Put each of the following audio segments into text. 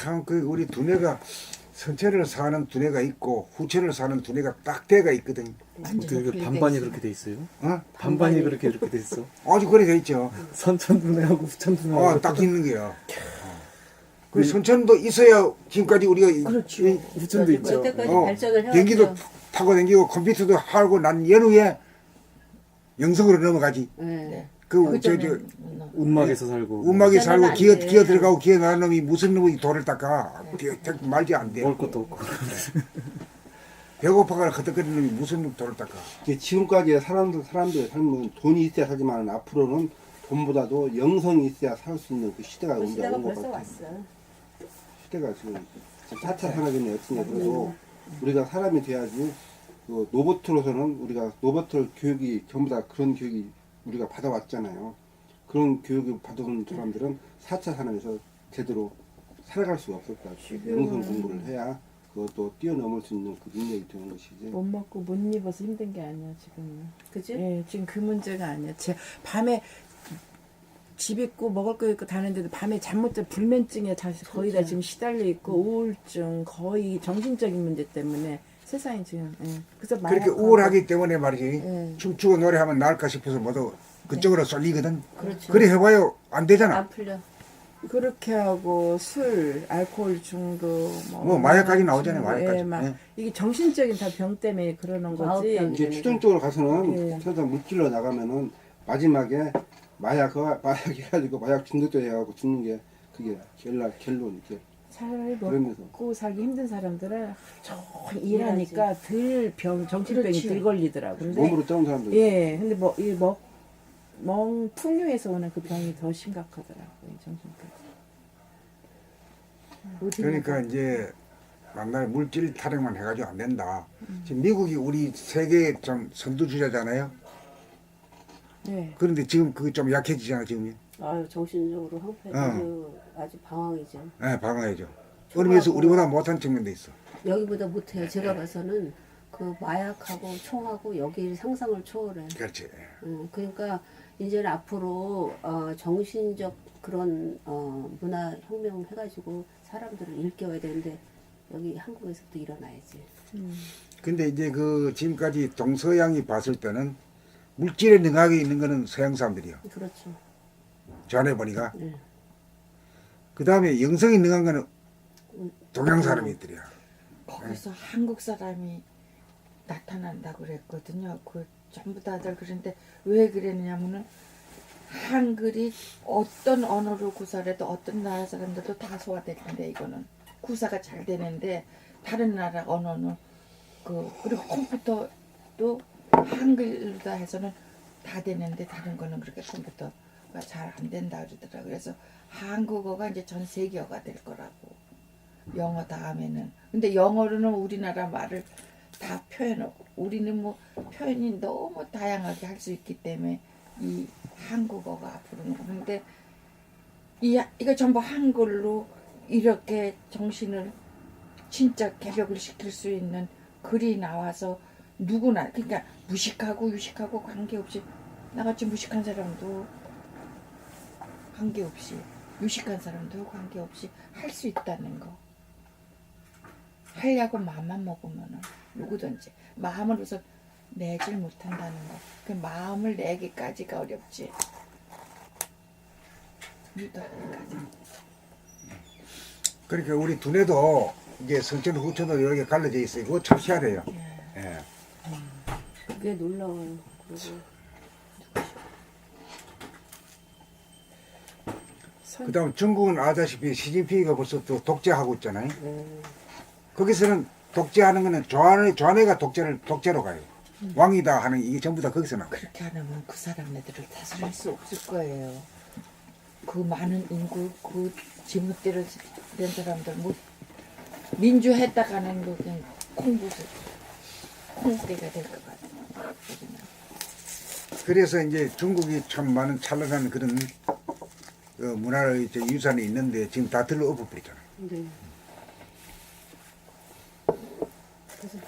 참 그 우리 두뇌가 선체를 사는 두뇌가 있고 후체를 사는 두뇌가 딱 대가 있거든. 어떻게 반반이 그렇게 돼 있어요? 어? 반반이 그렇게 이렇게 돼 있어? 아주 그래 돼 있죠. 선천 두뇌하고 후천 두뇌하고 딱 있는 거야. 그 선천도 있어야 지금까지 우리가 그렇죠. 후천도 있죠. 여태까지 발전을 해왔죠.電기도 타고 댕기고 컴퓨터도 하고 난 연후에 영성으로 넘어가지. 네. 운막에서 살고 음악에 살고 그때는 안 기어 돼. 들어가고 기어 나는 놈이 무슨 놈이 돌을 닦아. 말지 안 돼. 먹을 것도 없고. 배고파가 허덕거리는 놈이 무슨 놈 돌을 닦아. 이게 지금까지의 사람들의 삶은 돈이 있어야 살지만 앞으로는 돈보다도 영성이 있어야 살 수 있는 그 시대가 그 우리가 시대가 온 것 벌써 같아요. 왔어. 시대가 지금 4차 산업이 어쩌냐 그래도 우리가 사람이 돼야지 그 로봇으로서는 우리가 로봇을 교육이 전부 다 그런 교육이 우리가 받아왔잖아요. 그런 교육을 받아온 사람들은 4차 산업에서 제대로 살아갈 수가 없을 것 같아요. 영성 공부를 해야 그것도 뛰어넘을 수 있는 그 능력이 되는 것이지. 못 먹고 못 입어서 힘든 게 아니야 지금은. 그지? 예, 지금 그 문제가 아니야. 밤에 집 있고 먹을 거 있고 다는데도 밤에 잠 못 자 불면증에 거의 다 지금 시달려 있고 우울증 거의 정신적인 문제 때문에 세상이 지금. 예. 그래서 그렇게 마약하고- 우울하기 때문에 말이지. 네. 춤추고 노래하면 나을까 싶어서 모두 그쪽으로 쏠리거든. 그렇죠. 그래 해봐요. 안 되잖아. 안 풀려. 그렇게 하고 술, 알코올 중독, 뭐 마약까지 나오잖아요. 중독, 마약까지. 막 네. 이게 정신적인 다 병 때문에 그러는 거지. 마법병. 이제 추정적으로 가서는 예. 세상 물질로 나가면은 마지막에 마약 해가지고 마약 중독돼 해가지고 죽는 게 그게 결론 이렇게 차라리 그러면서 먹고 살기 힘든 사람들은 일하니까 덜 정신병이 그렇지. 덜 걸리더라고. 근데 몸으로 떠온 사람들. 예, 근데 풍류에서 오는 그 병이 더 심각하더라고, 이 정신병. 그러니까 이제 만날 물질 타령만 해가지고 안 된다. 지금 미국이 우리 세계 좀 선두주자잖아요. 네. 그런데 지금 그게 좀 약해지잖아 지금이. 아유, 정신적으로 황폐해서 아주 방황이죠. 네, 방어해줘. 어느 면에서 우리보다 못한 측면도 있어. 여기보다 못해요. 제가 봐서는 그 마약하고 총하고 여기 상상을 초월해. 그렇지. 그러니까 이제는 앞으로 정신적 그런 문화 혁명 해가지고 사람들을 일깨워야 되는데 여기 한국에서도 일어나야지. 근데 이제 그 지금까지 동서양이 봤을 때는 물질에 능하게 있는 거는 서양 사람들이요. 그렇죠. 전에 보니까. 네. 그 다음에 영성이 능한 거는 동양 사람들이야. 거기서 한국 사람이 나타난다고 그랬거든요. 그 전부 다들 그런데 왜 그랬냐면은 한글이 어떤 언어로 구사해도 어떤 나라 사람들도 다 소화될 텐데 이거는 구사가 잘 되는데 다른 나라 언어는 그리고 컴퓨터도 한글로 다 해서는 다 되는데 다른 거는 그렇게 컴퓨터가 잘 안 된다 그러더라고요. 그래서 한국어가 이제 전 세계어가 될 거라고. 영어 다음에는. 근데 영어로는 우리나라 말을 다 표현하고 우리는 뭐 표현이 너무 다양하게 할 수 있기 때문에 이 한국어가 앞으로는 그런데 이거 전부 한글로 이렇게 정신을 진짜 개벽을 시킬 수 있는 글이 나와서 누구나 그러니까 무식하고 유식하고 관계없이 나같이 무식한 사람도 관계없이 유식한 사람도 관계없이 할 수 있다는 거. 하려고 마음만 먹으면은 누구든지 마음으로서 내질 못한다는 거. 그 마음을 내기까지가 어렵지. 유도하기까지. 그러니까 우리 두뇌도 이게 선천 후천으로 이렇게 갈라져 있어요. 그거 참 희한해요. 예. 그게 놀라워요. 그리고 그 다음 중국은 아다시피 시진핑이가 벌써 또 독재하고 있잖아요. 거기서는 독재하는 거는 좌뇌가 독재로 가요. 왕이다 하는 이게 전부 다 거기서 나와요. 그렇게 안 하면 그 사람네들을 다스릴 수 없을 거예요. 그 많은 인구, 그 지멋대로 된 사람들, 뭐 민주했다가는 뭐 그냥 콩떼가 될 것 같아요. 그래서 이제 중국이 참 많은 찬란한 그런 문화의 유산이 있는데 지금 다 들러 엎어버리잖아요. 네. 그래서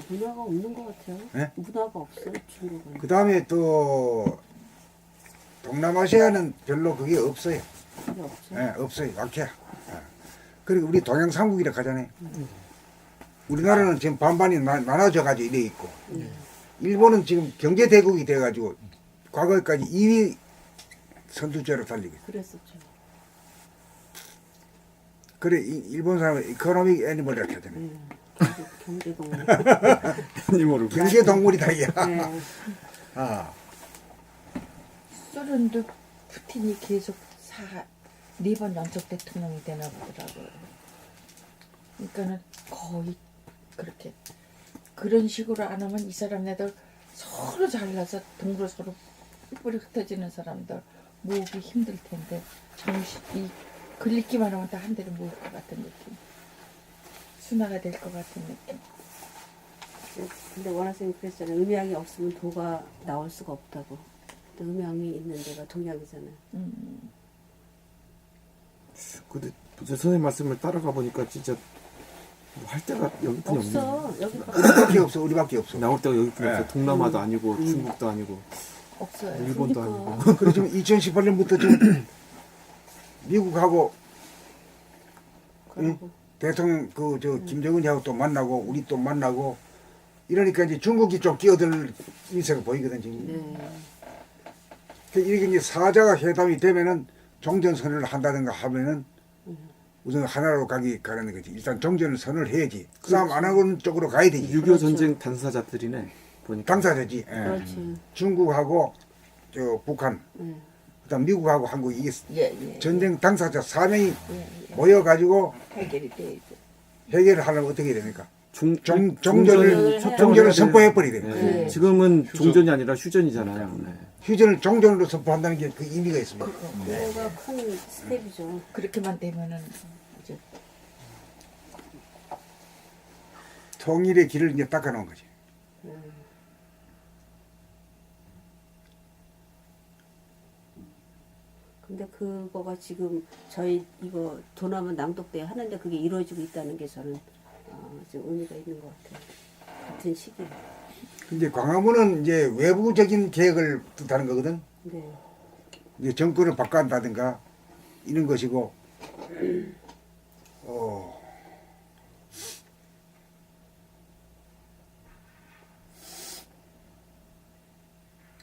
문화가 없는 것 같아요. 네? 문화가 없어요, 중국은. 그 다음에 또 동남아시아는 별로 그게 없어요. 그게 없어요. 예, 없어요. 약해. 예. 그리고 우리 동양 삼국이라 하잖아요. 우리나라는 지금 반반이 나눠져 가지고 이래 있고 일본은 지금 경제 대국이 돼 가지고 과거까지 2위 선두주자로 달리고 있어요. 그랬었죠. 그래 일본 사람은 이코노믹 애니멀이라고 하잖아요. 경제동물. 이 모르고. 경제 동물이다 이게. 네. 아, 소련도 푸틴이 계속 4번 연속 대통령이 되나 보더라고요. 그러니까는 거의 그렇게 그런 식으로 안 하면 이 사람네들 서로 잘나서 동부로 서로 뿔뿔이 흩어지는 사람들 모으기 힘들 텐데 정신이 걸리기만 하면 다 한 대를 모을 것 같은 느낌. 순화가 될 것 같은 느낌. 근데 원하선생님 그랬잖아요. 음양이 없으면 도가 나올 수가 없다고. 근데 음양이 있는 데가 동양이잖아요. 근데 선생님 말씀을 따라가 보니까 진짜 뭐할 데가 여기뿐이 없네. 없어. 여기 우리밖에 없어. 우리밖에 없어. 나올 데가 여기뿐이 네. 없어. 동남아도 아니고 중국도 아니고 없어요. 일본도 그러니까. 아니고. 그래 지금 2018년부터 지금 미국하고 그러고. 대통령 그 저 김정은하고 또 만나고 우리 또 만나고 이러니까 이제 중국이 좀 끼어들 인세가 보이거든 지금. 네. 그 이렇게 이제 사자가 회담이 되면은 종전 선언을 한다든가 하면은 우선 하나로 가는 거지. 일단 종전을 선언을 해야지. 싸움 안 하고는 쪽으로 가야 되지. 6.25 전쟁 당사자들이네. 보니까. 당사자지. 예. 그렇지. 중국하고 저 북한, 네. 그다음 미국하고 한국 이게 예. 전쟁 당사자 4명이 예. 모여가지고 해결이 돼야죠. 해결을 하려면 어떻게 됩니까? 종전을 종전을 선포해버리래. 네. 네. 지금은 종전이 아니라 휴전이잖아요. 네. 휴전을 종전으로 선포한다는 게 그 의미가 있습니다. 그거가 큰 스텝이죠. 그렇게만 되면은 이제 통일의 길을 이제 닦아놓은 거지. 근데 그거가 지금 저희 이거 도남은 낭독대 하는데 그게 이루어지고 있다는 게 저는 좀 의미가 있는 것 같아요. 같은 시기에. 근데 광화문은 이제 외부적인 계획을 뜻하는 거거든. 네. 이제 정권을 바꿔한다든가 이런 것이고,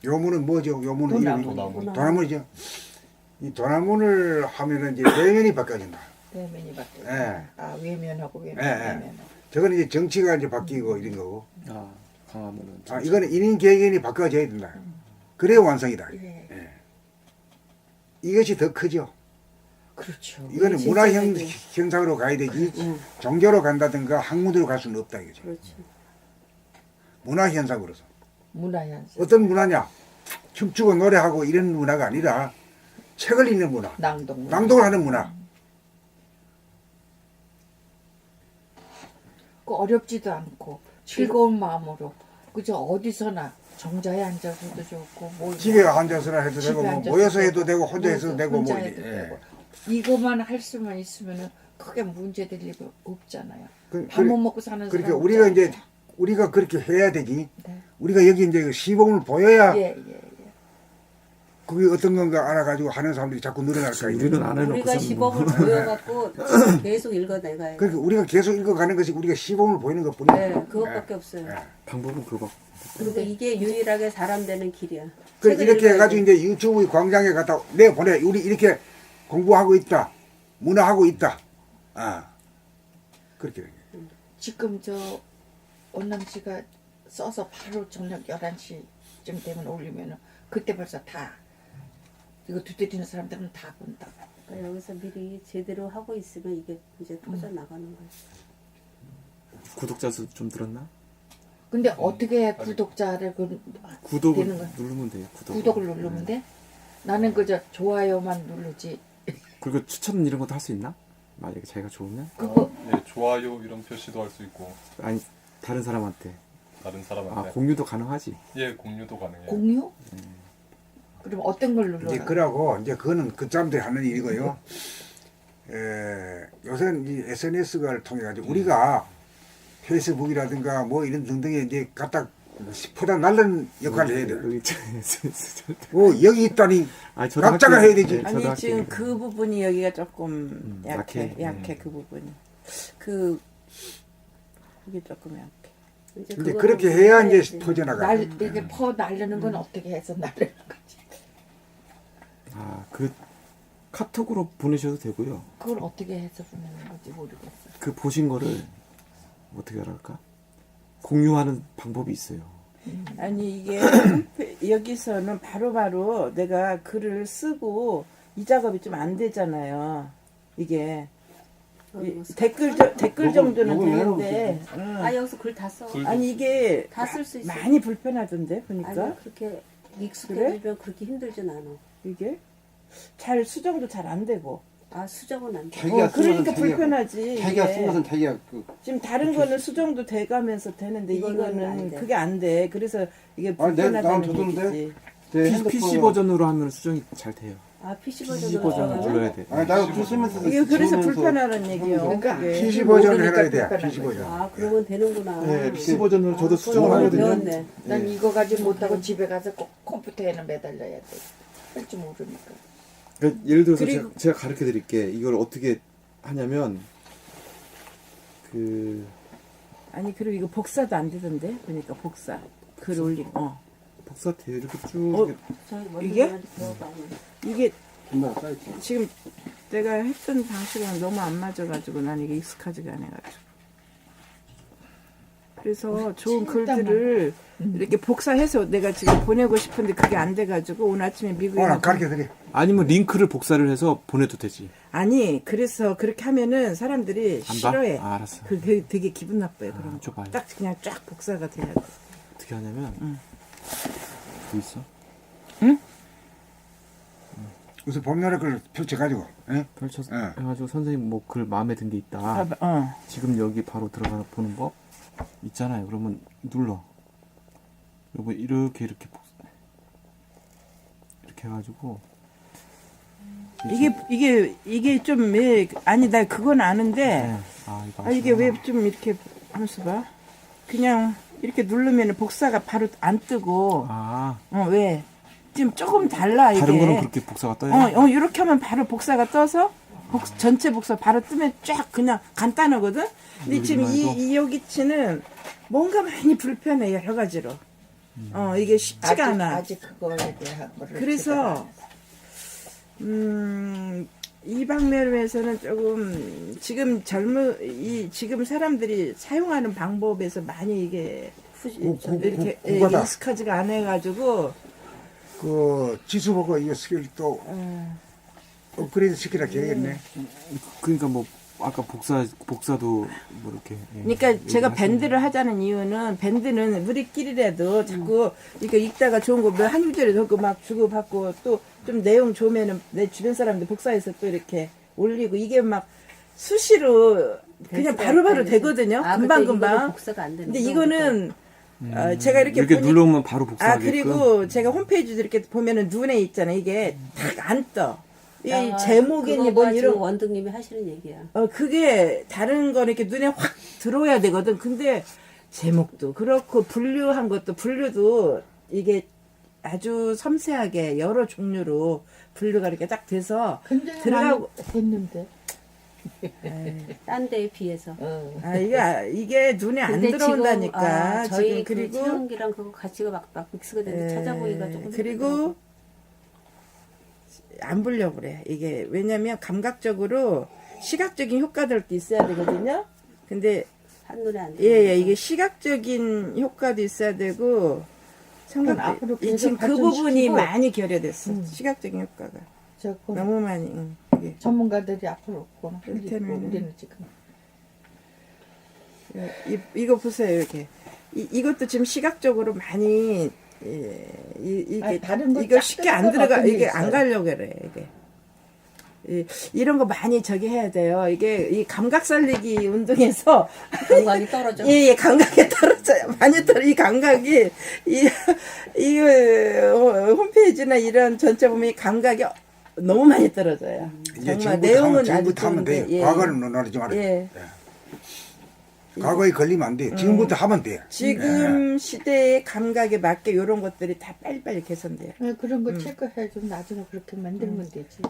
요문은 뭐죠? 요문은 이름이 도남문이죠. 이 도남문을 하면은 이제 내면이 바뀌어진다. 대면이 바뀌고 예. 아 외면하고 외면 예, 예. 외면 저거는 이제 정치가 이제 바뀌고 이런 거고. 아, 강화문은. 아, 이거는 인인 개개인이 바꿔져야 된다. 그래야 완성이다. 예. 예. 이것이 더 크죠. 그렇죠. 이거는 진짜 문화 그게. 현상으로 가야 되지 종교로 간다든가 학문으로 갈 수는 없다 이거죠. 그렇죠. 문화 현상으로서. 문화현상 어떤 문화냐? 춤추고 노래하고 이런 문화가 아니라 책을 읽는 문화, 낭독 낭독을 하는 문화. 그 어렵지도 않고 즐거운 마음으로 그저 어디서나 정자에 앉아서도 좋고 뭐 집에 앉아서나 해도 집에 되고 뭐 앉아서 모여서 해도 되고, 되고 혼자 해도 되고 혼자 뭐 해도 이래. 예. 되고. 이것만 할 수만 있으면은 크게 문제될 일 없잖아요. 그- 밥 못 먹고 사는 그러니까 사람 우리가 없잖아요. 이제 우리가 그렇게 해야 되지. 네. 우리가 여기 이제 시범을 보여야 예. 그게 어떤 건가 알아가지고 하는 사람들이 자꾸 늘어날 거야. 우리는 안 해놓고 우리가 시범을 보여갖고 계속 읽어내가야 그러니까 우리가 계속 읽어가는 것이 우리가 시범을 보이는 것뿐이야. 네, 그것밖에 없어요. 방법은 그거. 그리고 이게 유일하게 사람 되는 길이야. 그 책을 이렇게 읽어야 해가지고 돼. 이제 유튜브 광장에 갖다 내보내. 우리 이렇게 공부하고 있다. 문화하고 있다. 아. 그렇게 된 거예요. 지금 저 원남 씨가 써서 바로 저녁 11시쯤 되면 올리면은 그때 벌써 다 이거 두드리는 사람들은 다 본다. 그러니까 여기서 미리 제대로 하고 있으면 이게 이제 터져 나가는 거예요. 구독자 수 좀 늘었나? 근데 어떻게 해야 구독자를 구독을 되는 거야? 누르면 돼요. 구독을 누르면 돼? 나는 그저 좋아요만 누르지. 그리고 추천 이런 것도 할 수 있나? 만약에 자기가 좋으면? 그거 예, 좋아요 이런 표시도 할 수 있고 아니 다른 사람한테. 다른 아 사람한테 공유도 가능하지. 예 공유도 가능해요. 공유? 그럼 어떤 걸 이제 눌러라? 그러고 이제 그거는 그 사람들이 하는 일이고요. 요새는 이 SNS를 통해 가지고 우리가 페이스북이라든가 뭐 이런 등등에 이제 갖다 포장 날리는 역할을 해야 돼. 여기 여기 있다니 아, 저도 각자가 할게요. 해야 되지. 네, 저도 아니 할게요. 지금 그 부분이 여기가 조금 약해 약해. 약해 그 부분이 그 이게 조금 약해. 이제 근데 그거는 그렇게 해야 이제 해야지. 퍼져나가. 이게 퍼 날리는 건 어떻게 해서 날리는 거지? 아, 그 카톡으로 보내셔도 되고요. 그걸 어떻게 해서 보내는 건지 모르겠어. 그 보신 거를 어떻게 할까? 공유하는 방법이 있어요. 아니 이게 여기서는 바로바로 내가 글을 쓰고 이 작업이 좀 안 되잖아요. 이게 댓글 정도는 요거 되는데 아 여기서 글 다 써. 아니 이게 다 쓸 수 있어. 많이 불편하던데 보니까 아니 그렇게 익숙해지면 그렇게 힘들진 않아. 이게 잘 수정도 잘 안 되고 아 수정은 안 돼. 자기가 그러니까 쓰는 불편하지. 자기가 이게. 쓴 것은 자기가 지금 다른 거는 수정도 돼가면서 되는데 이거는 안 이거는 돼. 그게 안 돼. 그래서 이게 난 불편하다는 저도인데. 얘기지. 내 PC 버전으로 하면 수정이 잘 돼요. 아 PC PC 버전으로 버전을 들어가면? 눌러야 돼. 아니 나도 글 쓰면서 이게 그래서 지우면서 불편하다는 얘기요. 그러니까 그게. PC 버전을 모르니까 해놔야 돼. 불편한 PC 거지. 버전. 아 그러면 되는구나. 네, PC 버전으로 저도 아, 수정을 그걸 하거든요. 배웠네. 난 이거 가지고 못하고 집에 가서 꼭 컴퓨터에는 매달려야 돼. 할 줄 모르니까. 그러니까 예를 들어서 그리고- 제가 가르쳐 드릴게. 이걸 어떻게 하냐면 그 아니 그리고 이거 복사도 안 되던데 보니까 복사 글 올린 복사 돼요. 이렇게 쭉 어? 이렇게 저희 이게? 원장님한테 배워봐. 이게 존나 사이트. 지금 내가 했던 방식이랑 너무 안 맞아가지고 난 이게 익숙하지가 않아가지고 그래서 좋은 글들을 이렇게 복사해서 내가 지금 보내고 싶은데 그게 안 돼가지고 오늘 아침에 미국에 나 가르쳐드려. 아니면 링크를 복사를 해서 보내도 되지. 아니 그래서 그렇게 하면은 사람들이 안 봐? 싫어해. 아, 알았어. 그게 되게 기분 나빠요. 그런 거. 줘봐요. 딱 그냥 쫙 복사가 돼야 돼. 어떻게 하냐면 뭐 있어? 우선 봄날의 걸 펼쳐가지고. 예? 펼쳐서 예. 해가지고 선생님 뭐 글 마음에 든 게 있다. 지금 여기 바로 들어가 보는 법 있잖아요. 그러면 눌러. 요거 이렇게 해가지고 이게 좀 왜 아니 나 그건 아는데 네. 아 이거 이게 왜 좀 이렇게 하면서 봐. 그냥 이렇게 누르면 복사가 바로 안 뜨고 아 왜 지금 조금 달라 이게. 다른 거는 그렇게 복사가 떠요? 이렇게 하면 바로 복사가 떠서 전체 복사 바로 뜨면 쫙 그냥 간단하거든. 근데 지금 여기만 해도? 이 여기치는 뭔가 많이 불편해 여러 가지로. 이게 쉽지가 않아. 아직 그거에 대한 거를 그래서 이 방면에서는 조금 지금 지금 사람들이 사용하는 방법에서 많이 이게 이렇게 구가다. 익숙하지가 않아가지고 그 지수 보고 이 스킬 또 업그레이드 시키라 해야겠네. 그러니까 뭐 아까 복사도 뭐 이렇게 그러니까 제가 얘기하시는 밴드를 하자는 이유는 밴드는 우리끼리라도 자꾸 이렇게 읽다가 좋은 거 뭐 한 구절에 적고 막 주고받고 또 좀 내용 좋으면은 내 주변 사람들 복사해서 또 이렇게 올리고 이게 막 수시로 그냥 바로바로 되거든요. 금방금방. 복사가 안 되는. 근데 이거는 제가 이렇게 이렇게 보니 눌러오면 바로 복사하게끔. 그리고 제가 홈페이지도 이렇게 보면은 눈에 있잖아요. 이게 딱 안 떠. 이 제목이니 뭐 이런 원등님이 하시는 얘기야. 그게 다른 거는 이렇게 눈에 확 들어와야 되거든. 근데 제목도 그렇고 분류한 것도 분류도 이게 아주 섬세하게 여러 종류로 분류가 이렇게 딱 돼서 근데 들어가고 됐는데. 딴 데에 비해서. 이게 눈에 안 근데 들어온다니까. 지금, 저희 그리고 체온기랑 그거 같이가 막 믹스가 되는데 찾아보기가 조금 그리고 안 보려고 그래. 이게 왜냐면 감각적으로 시각적인 효과들도 있어야 되거든요. 근데 한눈에 안 예, 이게 시각적인 효과도 있어야 되고 앞으로 계속 지금 그 발전시키고. 부분이 많이 결여됐어. 시각적인 효과가 저거 너무 많이. 이게. 전문가들이 앞으로 그거는 이를테면은. 우리는 지금 이거 보세요, 이렇게. 이것도 지금 시각적으로 많이 이게 다른 거 이거 쫙 쉽게 안 뜯어서 들어가 어떤 게 이게 있어요? 안 가려고 그래 이게. 이런 거 많이 저기 해야 돼요. 이게 이 감각 살리기 운동에서 감각이 떨어져. 예, 감각이 떨어져요. 많이 이 감각이 이 홈페이지나 이런 전체 보면 이 감각이 너무 많이 떨어져요. 이제 정말 내용은 아주 전부터 하면 돼. 좋은데, 예. 과거는 논하지 말아요. 예. 과거에 걸리면 안 돼. 지금부터 하면 돼. 지금 시대의 감각에 맞게 이런 것들이 다 빨리빨리 개선돼요. 네, 그런 거 체크해 좀 나중에 그렇게 만들면 되지.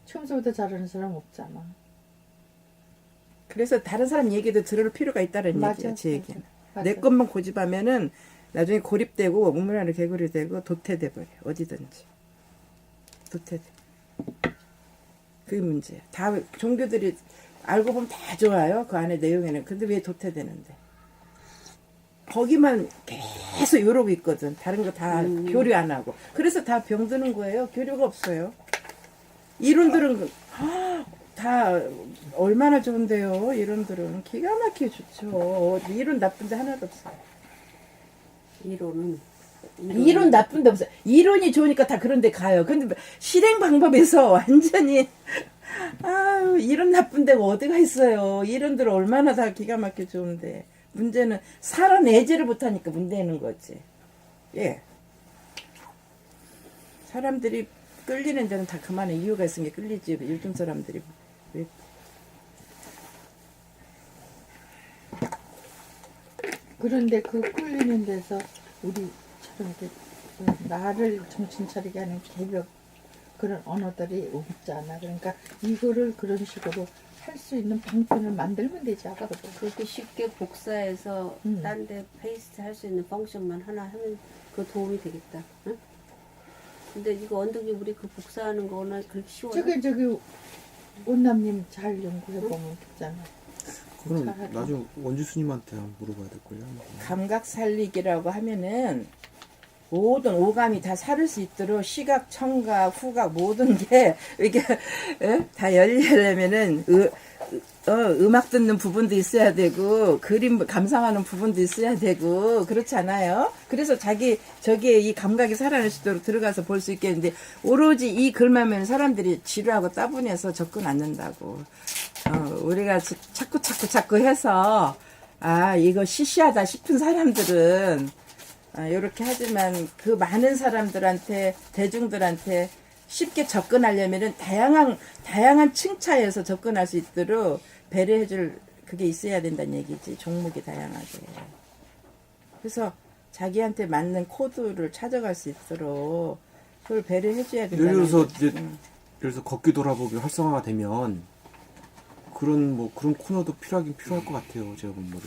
처음부터 잘하는 사람 없잖아. 그래서 다른 사람 얘기도 들을 필요가 있다는 맞아, 얘기야, 제 얘기는. 맞아. 내 것만 고집하면은 나중에 고립되고 문문화로 개구리 되고 도태돼 버려. 어디든지. 도태돼. 그게 문제야. 다 종교들이 알고 보면 다 좋아요. 그 안에 내용에는. 근데 왜 도태되는데? 거기만 계속 이러고 있거든. 다른 거 다 교류 안 하고. 그래서 다 병드는 거예요. 교류가 없어요. 이론들은 다 얼마나 좋은데요. 이론들은 기가 막히게 좋죠. 이론 나쁜 데 하나도 없어요. 이론 나쁜 데 없어요. 이론이 좋으니까 다 그런 데 가요. 근데 실행 방법에서 완전히 아유 이론 나쁜 데가 어디가 있어요. 이론들 얼마나 다 기가 막히게 좋은데 문제는 살아내지를 못하니까 문제는 거지. 예. 사람들이 끌리는 데는 다 그만한 이유가 있으니까 끌리지. 요즘 사람들이 왜 그런데 그 끌리는 데서 우리처럼 이렇게 나를 정신 차리게 하는 개벽 그런 언어들이 없잖아. 그러니까 이거를 그런 식으로 할 수 있는 방편을 만들면 되지 앞으로. 그렇게 쉽게 복사해서 딴 데 페이스트 할 수 있는 펑션만 하나 하면 그 도움이 되겠다. 응? 근데 이거 언덕이 우리 그 복사하는 거는 그렇게 쉬워요? 저기 온남님 잘 연구해보면 되잖아. 그거는 잘하죠. 나중에 원주 스님한테 한번 물어봐야 될걸요. 감각 살리기라고 하면은 모든 오감이 다 살을 수 있도록 시각, 청각, 후각 모든 게 이게 다 열리려면은 음악 듣는 부분도 있어야 되고 그림 감상하는 부분도 있어야 되고 그렇지 않아요? 그래서 저기에 이 감각이 살아날 수 있도록 들어가서 볼 수 있겠는데 오로지 이 글만 보면 사람들이 지루하고 따분해서 접근 안 된다고. 우리가 자꾸 해서 이거 시시하다 싶은 사람들은 이렇게 하지만 그 많은 사람들한테 대중들한테 쉽게 접근하려면은 다양한 층차에서 접근할 수 있도록 배려해줄 그게 있어야 된다는 얘기지. 종목이 다양하게. 그래서 자기한테 맞는 코드를 찾아갈 수 있도록 그걸 배려해줘야 된다는 예를 들어서 거지. 이제 예를 들어서 걷기 돌아보기 활성화가 되면 그런 코너도 필요할 것 같아요. 제가 보면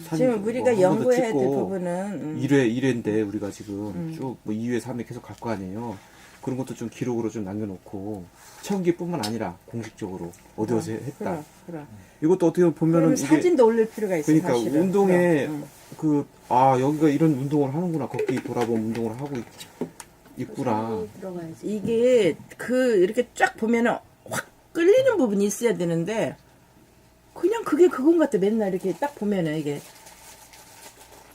사진 지금 우리가 한 번도 연구해야 될 찍고 부분은 1회인데 우리가 지금 쭉 2회, 3회 계속 갈 거 아니에요. 그런 것도 좀 기록으로 좀 남겨놓고 체험기뿐만 아니라 공식적으로 어디 했다. 그럼. 이것도 어떻게 보면은 그러면 사진도 올릴 필요가 있어. 그러니까 사실은. 운동에 그럼, 여기가 이런 운동을 하는구나. 걷기 돌아보면 운동을 하고 있구나. 들어가야지. 이게 이렇게 쫙 보면은 확 끌리는 부분이 있어야 되는데 그냥 그게 그건 같아. 맨날 이렇게 딱 보면은 이게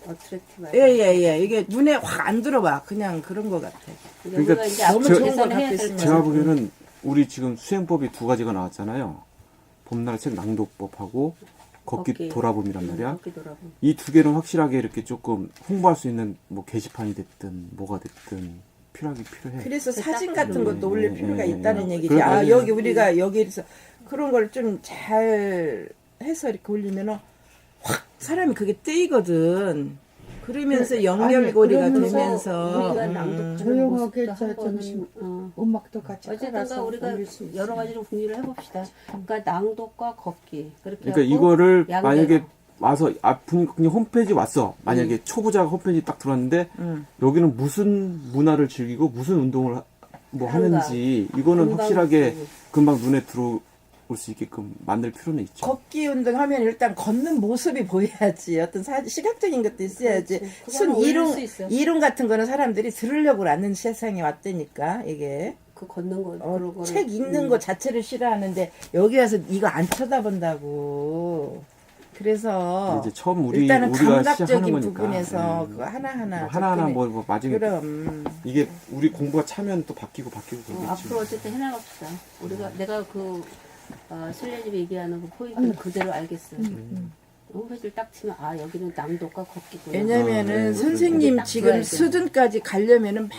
어트랙티브. 예 이게 눈에 확 안 들어와. 그냥 그런 거 같아. 그러니까 우리가 이제 너무 앞으로 좋은 걸 개선해야 갖고 될 있으면. 제가 보기에는 우리 지금 수행법이 2가지가 나왔잖아요. 봄날 책 낭독법하고 걷기 돌아봄이란 말이야. 걷기 돌아봄. 이 두 개는 확실하게 이렇게 조금 홍보할 수 있는 뭐 게시판이 됐든 뭐가 됐든 필요해. 그래서 그 사진 딱 같은 것도 올릴 필요가 있다는 얘기지. 그래, 맞아요. 여기 우리가 여기서 그런 걸 좀 잘 해서 이렇게 올리면은 확 사람이 그게 뜨이거든. 그러면서 연결고리가 그러면서 되면서 우리가 낭독 조용하게 모습도 한 번씩, 음악도 같이 어쨌든가 따라서 우리가 올릴 수 있지. 여러 가지로 공유를 해봅시다. 그러니까 낭독과 걷기 그렇게 그러니까 하고 이거를 양대로. 만약에 와서 그냥 홈페이지 왔어. 만약에 초보자가 홈페이지 딱 들어왔는데 여기는 무슨 문화를 즐기고 무슨 운동을 하는지 이거는 금방 확실하게 보고. 금방 눈에 들어올 수 있게끔 만들 필요는 있죠. 걷기 운동하면 일단 걷는 모습이 보여야지. 어떤 시각적인 것도 있어야지. 그렇지. 순 그거는 올릴 수 있어. 이론 같은 거는 사람들이 들으려고 하는 세상에 왔다니까 이게. 그 걷는 거 그런 거를 책 읽는 거 자체를 싫어하는데 여기 와서 이거 안 쳐다본다고. 그래서 이제 처음 일단은 우리가 시작하는 감각적인 거니까. 부분에서 예. 그거 하나하나 하나하나 접근해. 뭐 맞으면 그럼 이게 우리 공부가 차면 또 바뀌고 그러겠지. 앞으로 어쨌든 해나갑시다. 내가 슬레집이 얘기하는 그 포인트를 그대로 알겠어. 홈페이지를 딱 치면 여기는 낭독과 걷기구나. 왜냐면은 네, 선생님 딱 지금 줘야 돼. 수준까지 가려면은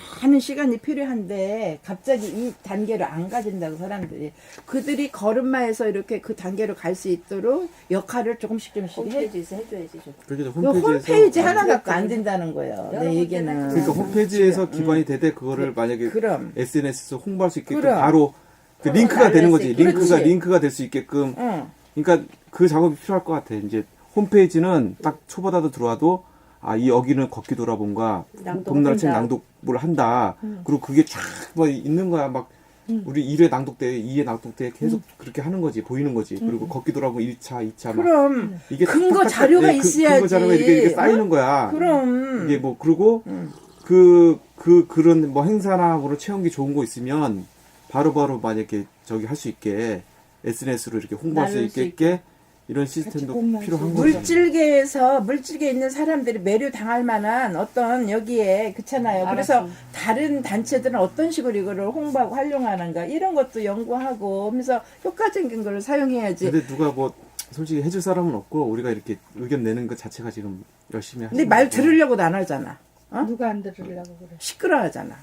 많은 시간이 필요한데 갑자기 이 단계로 안 가진다고 사람들이 그들이 걸음마에서 이렇게 그 단계로 갈 수 있도록 역할을 조금씩 해. 홈페이지에서 해줘야지 좀. 그렇게 요 홈페이지에서 홈페이지 하나 갖고 안 된다는 거예요. 여러 내 군데는 얘기는. 그러니까 홈페이지에서 기반이 되되 그거를 만약에 그럼. SNS에서 홍보할 수 있게끔 그럼. 바로 그 어, 링크가 되는 거지. 그렇지. 링크가 될 수 있게끔. 응. 그러니까 그 작업이 필요할 것 같아. 이제 홈페이지는 딱 초보자도 들어와도 아, 이 여기는 걷기 돌아본가 동나라 책 낭독을 한다. 그리고 그게 쫙 뭐 있는 거야. 막 우리 1회 낭독대, 2회 낭독대 계속 그렇게 하는 거지. 보이는 거지. 그리고 걷기 돌아보면 1차, 2차 막 그럼 이게 근거 딱 자료가 있어야지. 근거 자료가 이렇게 쌓이는 거야. 그럼 이게 뭐 그리고 그런 뭐 행사나 뭐 체험기 좋은 거 있으면 바로바로 만약에 저기 할 수 있게 SNS로 이렇게 홍보할 수 나눌 수 있게 이런 시스템도 공유할 수 필요한 있게. 거죠. 물질계에서 물질계에 있는 사람들이 매료 당할 만한 어떤 여기에 그렇잖아요. 그래서 알았어. 다른 단체들은 어떤 식으로 이거를 홍보하고 활용하는가 이런 것도 연구하고 하면서 효과적인 걸 사용해야지. 근데 누가 뭐 솔직히 해줄 사람은 없고 우리가 이렇게 의견 내는 것 자체가 지금 열심히 하는 근데 말 들으려고도 안 하잖아. 어? 누가 안 들으려고 그래? 시끄러워하잖아.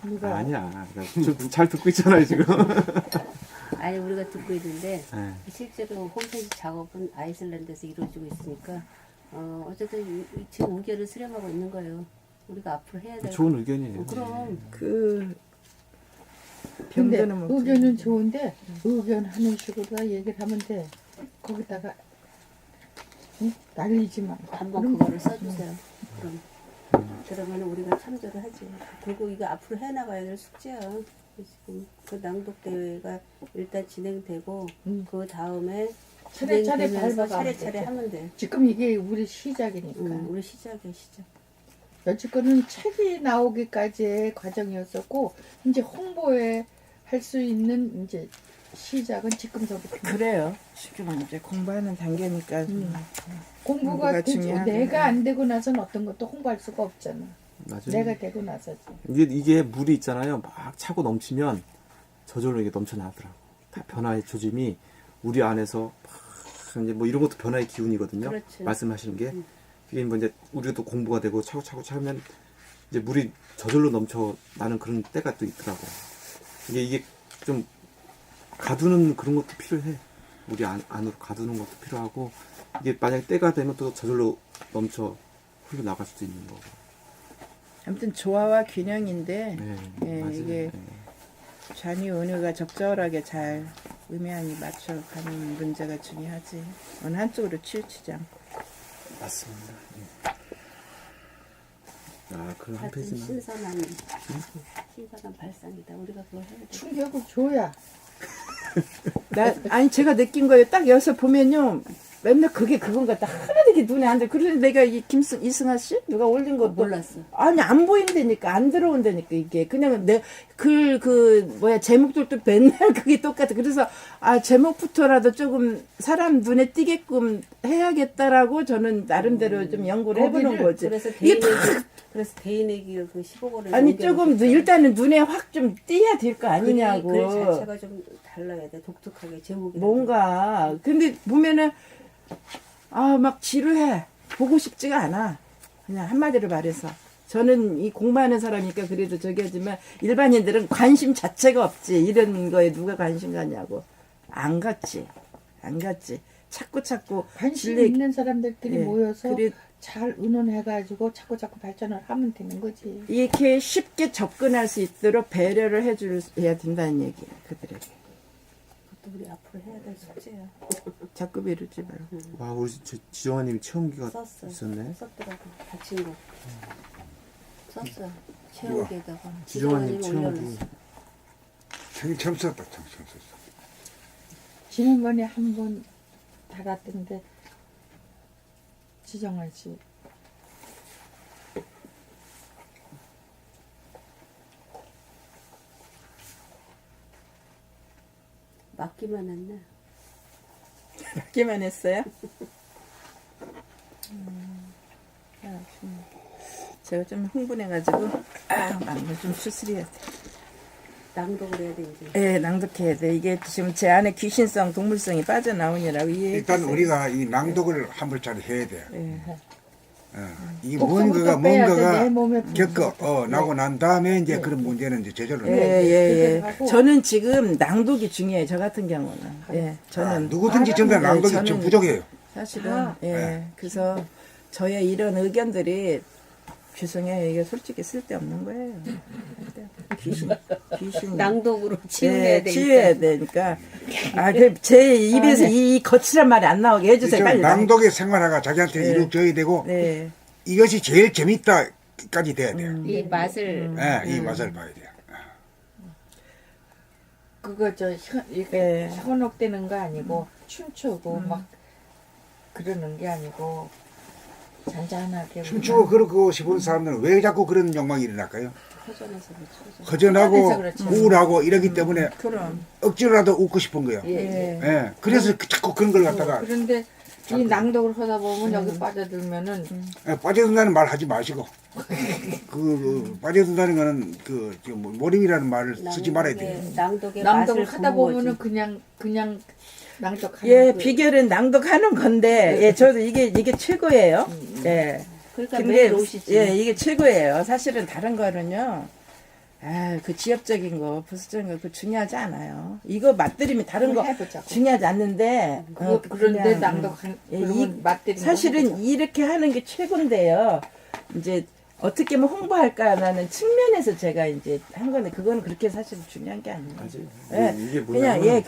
누가? 아니야. 좀 잘 듣고 있잖아요 지금. 아니 우리가 듣고 있는데 네. 실제로 홈페이지 작업은 아이슬란드에서 이루어지고 있으니까 어쨌든 지금 의견을 수렴하고 있는 거예요. 우리가 앞으로 해야 될 좋은 의견이에요. 그럼 그 근데 병드는 뭐 의견은 좋은데 의견 하는 식으로 얘기를 하면 돼. 거기다가 응? 날리지 마. 한번 그거를 써주세요. 그러면 우리가 참조를 하지. 그리고 이거 앞으로 해나가야 될 숙제야. 지금 그 낭독 대회가 일단 진행되고 그 다음에 차례차례 진행되면서 밟아가면 차례차례 돼. 하면 돼. 지금 이게 우리 시작이니까. 우리 시작이야 시작. 여지껏은 책이 나오기까지의 과정이었었고 이제 홍보에 할 수 있는 이제 시작은 지금서부터. 그래요. 지금 이제 공부하는 단계니까 공부가 공부가 되죠. 중요하고. 내가 안 되고 나서는 어떤 것도 홍보할 수가 없잖아. 맞아요. 내가 되고 나서지. 이게 물이 있잖아요. 막 차고 넘치면 저절로 이게 넘쳐나더라고. 다 변화의 조짐이 우리 안에서 막 이제 뭐 이런 것도 변화의 기운이거든요. 그렇지. 말씀하시는 게 이게 뭐 이제 우리가 또 공부가 되고 차고 차면 이제 물이 저절로 넘쳐 나는 그런 때가 또 있더라고. 이게 좀 가두는 그런 것도 필요해. 우리 안으로 가두는 것도 필요하고 이게 만약 때가 되면 또 저절로 넘쳐 흘러 나갈 수도 있는 거고. 아무튼 조화와 균형인데 네, 예, 맞아요. 이게 네. 잔이 은유가 적절하게 잘 음향이 맞춰가는 문제가 중요하지. 어느 한쪽으로 치우치지 않고. 맞습니다. 아, 그 한 하여튼 페이지만. 신선한 발상이다. 우리가 그걸 해야 돼. 충격을 줘야. 아니 제가 느낀 거예요. 딱 여기서 보면요. 맨날 그게 그건 같다. 하나도 이게 눈에 안 들어. 그런데 내가 이 이승아 씨 누가 올린 것도 몰랐어. 아니 안 보인다니까 안 들어온다니까 이게 그냥 내 제목들도 맨날 그게 똑같아. 그래서 제목부터라도 조금 사람 눈에 띄게끔 해야겠다라고 저는 나름대로 좀 연구를 해보는 거지. 그래서 이게 대인에게 그 15권을 아니 조금 일단은 눈에 확 좀 띄야 될 거 아니냐고. 글 자체가 좀 달라야 돼. 독특하게 제목이. 뭔가 근데 보면은 막 지루해. 보고 싶지가 않아. 그냥 한마디로 말해서 저는 이 공부하는 사람이니까 그래도 저기 하지만 일반인들은 관심 자체가 없지. 이런 거에 누가 관심 갖냐고. 안 갔지. 자꾸 관심 있는 사람들끼리 예, 모여서 그래- 잘 의논해가지고 자꾸 발전을 하면 되는 거지. 이렇게 쉽게 접근할 수 있도록 배려를 해야 된다는 얘기야. 그들에게. 그것도 우리 앞으로 해야 될 숙제야. 자꾸 미루지 말고. 와, 우리 지정아님이 체험기가 썼어. 있었네. 썼더라고. 다친 거. 썼어. 체험기에다가. 지정아님 지정아님이 체험기. 올려놨어. 참 처음 썼다. 처음 썼어. 지난번에 한 번 달았던데 지정환 씨 맞기만 했네. 받기만 했어요? 제가 좀 흥분해가지고 마음을 좀 추스려야 돼. 낭독을 해야 돼 이제. 예, 낭독해야 돼. 이게 지금 제 안에 귀신성, 동물성이 빠져나오느라고 이해해 일단 주세요. 우리가 이 낭독을 한번 잘 해야 돼. 예. 이게 목숨부터 빼야 돼, 내 뭔가가 몸에 겪어 나고 난 다음에 이제 그런 문제는 이제 제절로 예, 네. 예, 하고. 예. 저는 지금 낭독이 중요해요. 저 같은 경우는. 예, 저는 누구든지 전부 다 낭독이 저는 좀 부족해요. 사실은 아. 예. 그래서 저의 이런 의견들이 죄송해요. 이게 솔직히 쓸데없는 거예요. 귀신 낭독으로 치유해야 예, 돼. 치유해야 되니까 제 입에서 이 거칠한 말이 안 나오게 해주세요. 좀 빨리. 낭독의 생활화가 자기한테 네. 이루어져야 되고 네. 이것이 제일 재밌다까지 돼야 돼요. 이 맛을 이 맛을 봐야 돼요. 그거 네. 현혹되는 거 아니고 춤추고 막 그러는 게 아니고 잔잔하게 춤추고 그러고 싶은 사람들은 왜 자꾸 그런 욕망이 일어날까요? 허전해서 그렇죠. 허전하고 그렇지. 우울하고 이러기 때문에 그럼. 억지로라도 웃고 싶은 거예요. 예. 예. 그래서 자꾸 그런 걸 갖다가 그런데 이 낭독을 하다 보면 여기 빠져들면은 빠져든다는 말 하지 마시고 빠져든다는 거는 몰입이라는 말을 쓰지 말아야 돼요. 낭독의 낭독을 맛을 하다 보는 보면은 거지. 그냥 낭독하는 예, 그- 비결은 낭독하는 건데, 예, 저도 이게 최고예요. 예. 그러니까 근데, 매일 오시지. 예, 이게 최고예요. 사실은 다른 거는요, 그 지엽적인 거, 부수적인 거, 그 중요하지 않아요. 이거 맛들이면 다른 거 해보자고. 중요하지 않는데, 그런데 그냥, 낭독한 예, 그러면 맛들이 사실은 이렇게 하는 게 최고인데요. 이제, 어떻게 하면 홍보할까라는 측면에서 제가 이제 한 건데, 그건 그렇게 사실 중요한 게 아니에요. 맞아요. 예, 이게 그냥, 뭐냐면 예,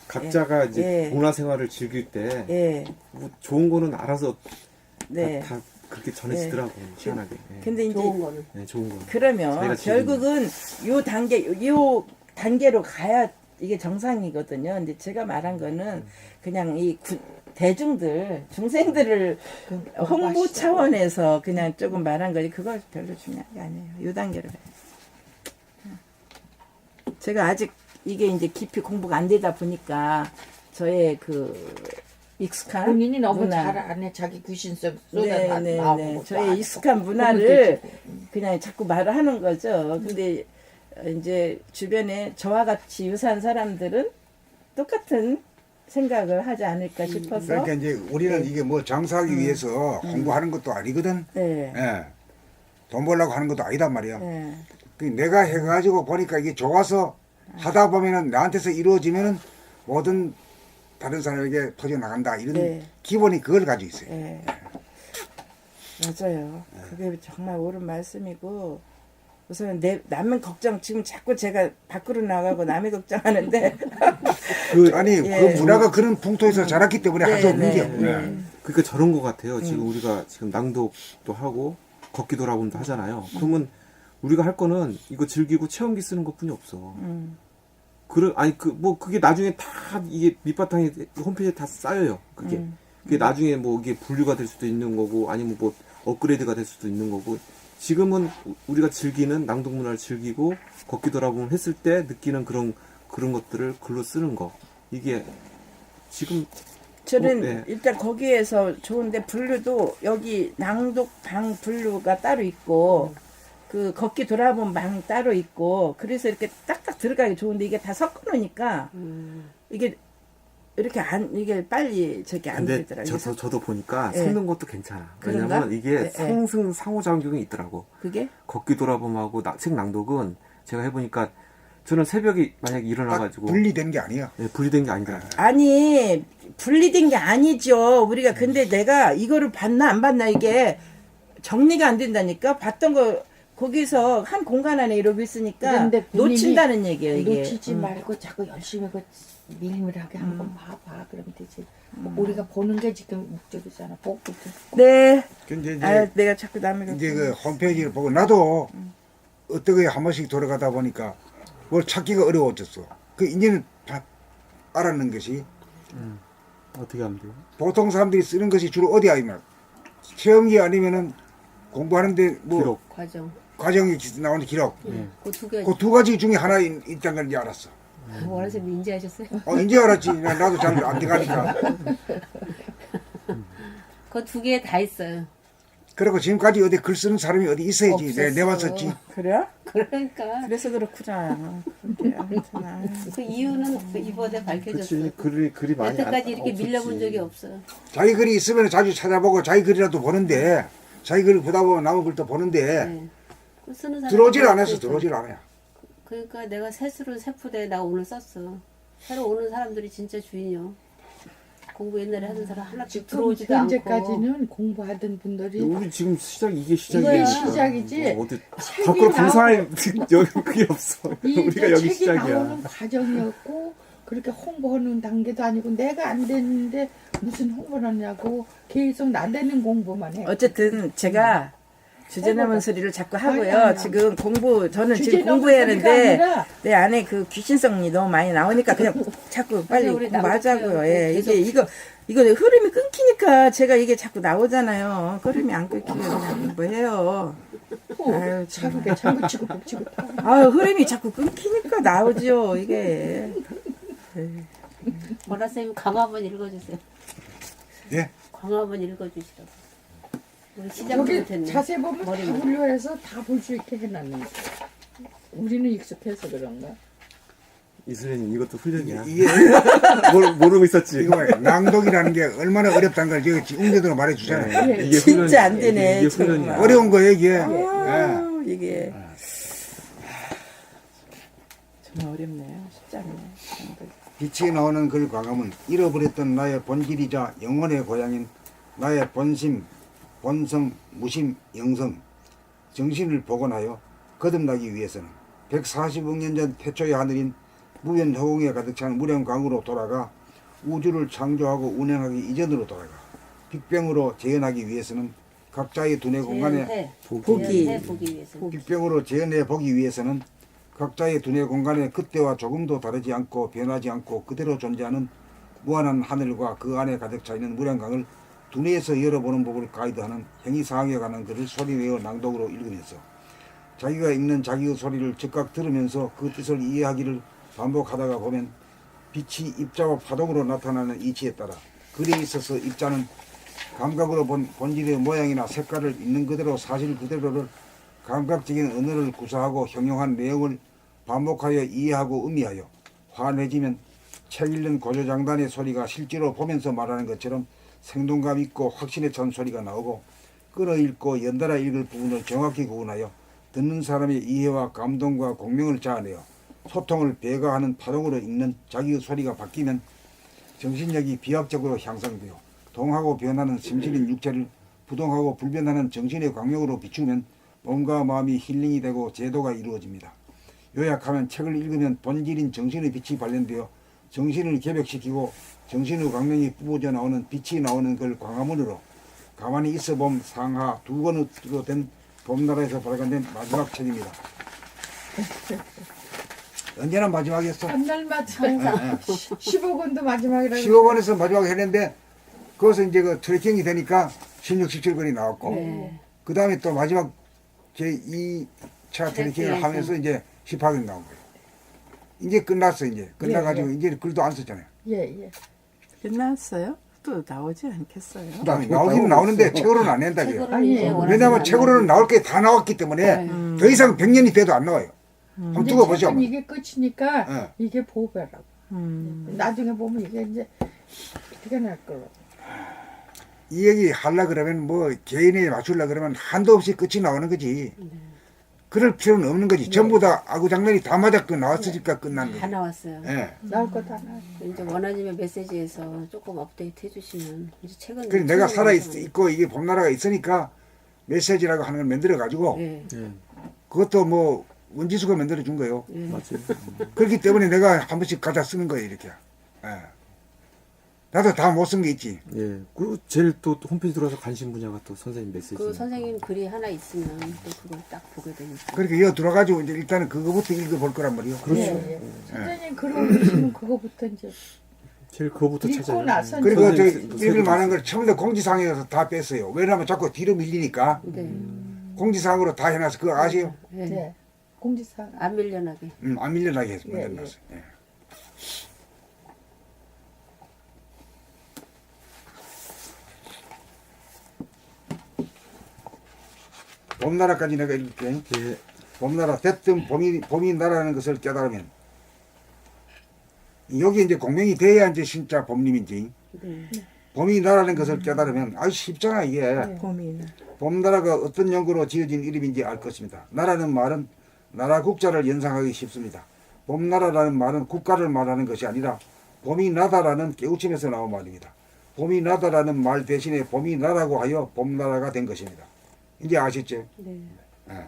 각자가 이제 예. 문화생활을 즐길 때 예, 뭐 좋은 거는 알아서 네. 다 그렇게 전해지더라고 희한하게. 예. 근데 이제, 좋은 거는. 예, 좋은 거. 그러면 자기가 즐기는 결국은 요 단계로 가야 이게 정상이거든요. 근데 제가 말한 거는 그냥 대중들, 중생들을 홍보 맛있어. 차원에서 그냥 조금 말한 거지. 그거 별로 중요한 게 아니에요. 요 단계로 해요. 제가 아직 이게 이제 깊이 공부가 안 되다 보니까 저의 익숙한 본인이 너무 문화. 잘 아네 자기 귀신성 네, 쏟아 네, 나오고 네. 또 저의 아니고. 익숙한 문화를 그냥 자꾸 말을 하는 거죠. 근데 이제 주변에 저와 같이 유사한 사람들은 똑같은 생각을 하지 않을까 싶어서. 그러니까 이제 우리는 이게 뭐 장사하기 위해서 공부하는 것도 아니거든. 네. 예. 돈 벌려고 하는 것도 아니단 말이야. 네. 그 내가 해가지고 보니까 이게 좋아서 하다 보면은 나한테서 이루어지면은 모든 다른 사람에게 퍼져나간다. 이런 네. 기본이 그걸 가지고 있어요. 네. 맞아요. 그게 정말 옳은 말씀이고 우선 남의 걱정 지금 자꾸 제가 밖으로 나가고 남의 걱정하는데 아니 예. 그 문화가 그런 풍토에서 자랐기 때문에 할 수 없는 네, 게 네. 그러니까 저런 거 같아요. 지금 우리가 지금 낭독도 하고 걷기 돌아봄도 하잖아요. 그러면 우리가 할 거는 이거 즐기고 체험기 쓰는 것뿐이 없어. 그게 나중에 다 이게 밑바탕에 홈페이지에 다 쌓여요. 그게 나중에 뭐 이게 분류가 될 수도 있는 거고 아니면 뭐 업그레이드가 될 수도 있는 거고 지금은 우리가 즐기는 낭독 문화를 즐기고 걷기 돌아보면 했을 때 느끼는 그런 것들을 글로 쓰는 거 이게 지금 저는 네. 일단 거기에서 좋은데 분류도 여기 낭독방 분류가 따로 있고 그 걷기 돌아본 방 따로 있고 그래서 이렇게 딱딱 들어가기 좋은데 이게 다 섞어 놓으니까 이게 이렇게 이게 빨리 저기 안 근데 되더라고요. 저도 보니까 예. 섞는 것도 괜찮아. 그런가? 왜냐면 이게 예, 예. 상승 상호작용이 있더라고. 그게 걷기 돌아봄하고 책 낭독은 제가 해보니까 저는 새벽에 만약에 딱 일어나가지고 분리된 게 아니야. 예, 분리된 게 아니더라고요. 아니 분리된 게 아니죠. 우리가 근데 내가 이거를 봤나 안 봤나 이게 정리가 안 된다니까. 봤던 거 거기서 한 공간 안에 이러고 있으니까 그런데 본인이 놓친다는 얘기예요. 이게. 놓치지 말고 자꾸 열심히 밀밀하게 한번 봐봐 그러면 되지. 우리가 보는 게 지금 목적이잖아. 보고 네. 근데 이제 아, 내가 자꾸 남의 이제 그 홈페이지를 보고 나도 어떻게 한 번씩 돌아가다 보니까 뭘 찾기가 어려워졌어. 그 이제는 다 알았는 것이 어떻게 하면 돼요? 보통 사람들이 쓰는 것이 주로 어디 아니면 체험기 아니면은 공부하는데 뭐 기록. 과정이 나오는 기록. 그 두 개. 그 두 가지 중에 하나 있다는 걸 이제 알았어. 원하세요 인지하셨어요? 이제 알았지. 나도 잘 안 돼가니까. 그 두 개 다 있어요. 그리고 지금까지 어디 글 쓰는 사람이 어디 있어야지. 내만 썼지. 그래요? 그러니까 그래서 그렇구나. 그런데 아무튼 그 이유는 그 이번에 밝혀졌어요. 그치 글이 많이 여태까지 이렇게 없었지. 밀려본 적이 없어요. 자기 글이 있으면 자주 찾아보고 자기 글이라도 보는데 자기 글 보다 보면 남의 글도 보는데 네. 그 쓰는 사람 들어오질 않아서 들어오질 않아요. 그러니까 내가 새수를 세푸대 나 오늘 썼어. 새로 오는 사람들이 진짜 주인이요. 공부 옛날에 하던 사람 하나씩 지금 들어오지도 않고. 현재까지는 공부하던 분들이 우리 지금 이게 이게 시작이야. 시작이지. 어디 책이 밖으로 나오- 방송할 여기 그게 없어. 이 우리가 여기 책이 시작이야. 나오는 과정이었고 그렇게 홍보하는 단계도 아니고 내가 안 됐는데 무슨 홍보를 하냐고 계속 나대는 공부만 해. 어쨌든 제가 주제넘은 소리를 자꾸 하고요. 아니. 지금 저는 지금 주제넘은 공부해야 소리가 하는데 아니라 내 안에 그 귀신성이 너무 많이 나오니까 그냥 자꾸 빨리 맞아, 우리 공부하자고요. 나오세요. 예, 계속. 이거 흐름이 끊기니까 제가 이게 자꾸 나오잖아요. 흐름이 안 끊기면 그냥 뭐 해요. 아유, 참. 자국에 장구 치고 북치고 타. 아유, 흐름이 자꾸 끊기니까 나오죠, 이게. 보라쌤 강화 한번 읽어주세요. 예? 강화 한번 읽어주시라고. 우리 시작도 여기 못했네. 자세히 보면 다 머리는. 분류해서 다 볼 수 있게 해놨는 거야. 우리는 익숙해서 그런가? 이슬님 이것도 훈련이야. 이게 모르고 있었지. 이거 봐요. 낭독이라는 게 얼마나 어렵다는 걸 제가 응대로 말해주잖아요. 예. 이게 진짜 훈련이야. 안 되네, 이게 정말. 훈련이야. 어려운 거예요 이게. 예. 아, 이게. 정말 어렵네요. 쉽지 않네. 빛이 나오는 글 과감은 잃어버렸던 나의 본질이자 영혼의 고향인 나의 본심, 본성, 무심, 영성, 정신을 복원하여 거듭나기 위해서는 140억 년 전 태초의 하늘인 무변허공에 가득 찬 무량광으로 돌아가 우주를 창조하고 운행하기 이전으로 돌아가 빅뱅으로 재현하기 위해서는 각자의 두뇌 공간에 보기. 보기 위해서. 빅뱅으로 재현해 보기 위해서는 각자의 두뇌 공간에 그때와 조금도 다르지 않고 변하지 않고 그대로 존재하는 무한한 하늘과 그 안에 가득 차 있는 무량강을 두뇌에서 열어보는 법을 가이드하는 행위사항에 관한 글을 소리내어 낭독으로 읽으면서 자기가 읽는 자기의 소리를 즉각 들으면서 그 뜻을 이해하기를 반복하다가 보면 빛이 입자와 파동으로 나타나는 이치에 따라 글에 있어서 입자는 감각으로 본 본질의 모양이나 색깔을 있는 그대로 사실 그대로를 감각적인 언어를 구사하고 형용한 내용을 반복하여 이해하고 의미하여 환해지면 책 읽는 고조장단의 소리가 실제로 보면서 말하는 것처럼 생동감 있고 확신에 찬 소리가 나오고 끌어읽고 연달아 읽을 부분을 정확히 구분하여 듣는 사람의 이해와 감동과 공명을 자아내어 소통을 배가하는 파동으로 읽는 자기의 소리가 바뀌면 정신력이 비약적으로 향상되어 동하고 변하는 심신인 육체를 부동하고 불변하는 정신의 광명으로 비추면 몸과 마음이 힐링이 되고 제도가 이루어집니다. 요약하면 책을 읽으면 본질인 정신의 빛이 발현되어 정신을 개벽시키고 정신의 광명이 뿜어져 나오는 빛이 나오는 걸 광화문으로 가만히 있어 봄 상하 두 권으로 된 봄나라에서 발간된 마지막 책입니다. 언제나 마지막이었어. 한날 마지막 15권도 마지막이라고. 15권에서 마지막 했는데 거기서 이제 그 트래킹이 되니까 16, 17권이 나왔고 네. 그 다음에 또 마지막 제2차 트래킹을 하면서 이제 18권 나온 거예요. 이제 끝났어 이제. 끝나가지고 이제 글도 안 썼잖아요. 예. 끝났어요? 또 나오지 않겠어요? 그 다음에 나오긴 나오는데 책으로는 안 낸다고요. 책으로는 아니, 이제 원하는 왜냐하면 안 책으로는 나올 게 다 나왔기 때문에 더 이상 100년이 돼도 안 나와요. 한번 이제 두고 보죠. 책은 이게 끝이니까 예. 이게 보배라고. 나중에 보면 이게 이제 어떻게 날 거로. 이 얘기 하려 그러면 뭐 개인에 맞추려 그러면 한도 없이 끝이 나오는 거지. 그럴 필요는 없는 거지. 전부 다 아구장난이 다 맞았고 나왔으니까 끝난 다 거지. 나왔어요. 예. 나올 것도 하나. 이제 원하시면 메시지에서 조금 업데이트 해주시면 이제 책은 그래서 내가 책은 살아 완성은- 있고 이게 봄나라가 있으니까 메시지라고 하는 걸 만들어 가지고 예. 예, 그것도 뭐 원지수가 만들어 준 거예요. 예. 맞아요. 그렇기 때문에 내가 한 번씩 갖다 쓰는 거예요 이렇게. 예. 나도 다 못 쓴 게 있지. 예. 그리고 제일 또 홈페이지 들어와서 관심 분야가 또 선생님 메시지. 그 선생님 글이 하나 있으면 또 그걸 딱 보게 되니까. 그렇게 이어 들어가지고 이제 일단은 그거부터 읽어볼 거란 말이에요. 그렇죠. 예. 선생님 그러시면 그거부터 이제 제일 그거부터 읽고 찾아요. 나서 그리고 저 선생님, 읽을 만한 걸 처음부터 공지사항에서 다 뺐어요. 왜냐하면 자꾸 뒤로 밀리니까 네. 공지사항으로 다 해놔서 그거 아세요? 예. 네. 공지사. 안 밀려나게. 안 밀려나게 해서 예, 만들어놨어요. 예. 봄나라까지 내가 읽을게. 예. 봄나라 됐든 봄이 나라는 것을 깨달으면 여기 이제 공명이 돼야 이제 진짜 봄님인지. 네. 봄이 나라는 것을 깨달으면 쉽잖아 이게. 봄이나 봄나라가 어떤 연고로 지어진 이름인지 알 것입니다. 나라는 말은 나라 국자를 연상하기 쉽습니다. 봄나라라는 말은 국가를 말하는 것이 아니라 봄이 나다라는 깨우침에서 나온 말입니다. 봄이 나다라는 말 대신에 봄이 나라고 하여 봄나라가 된 것입니다. 이제 아시죠? 네. 예.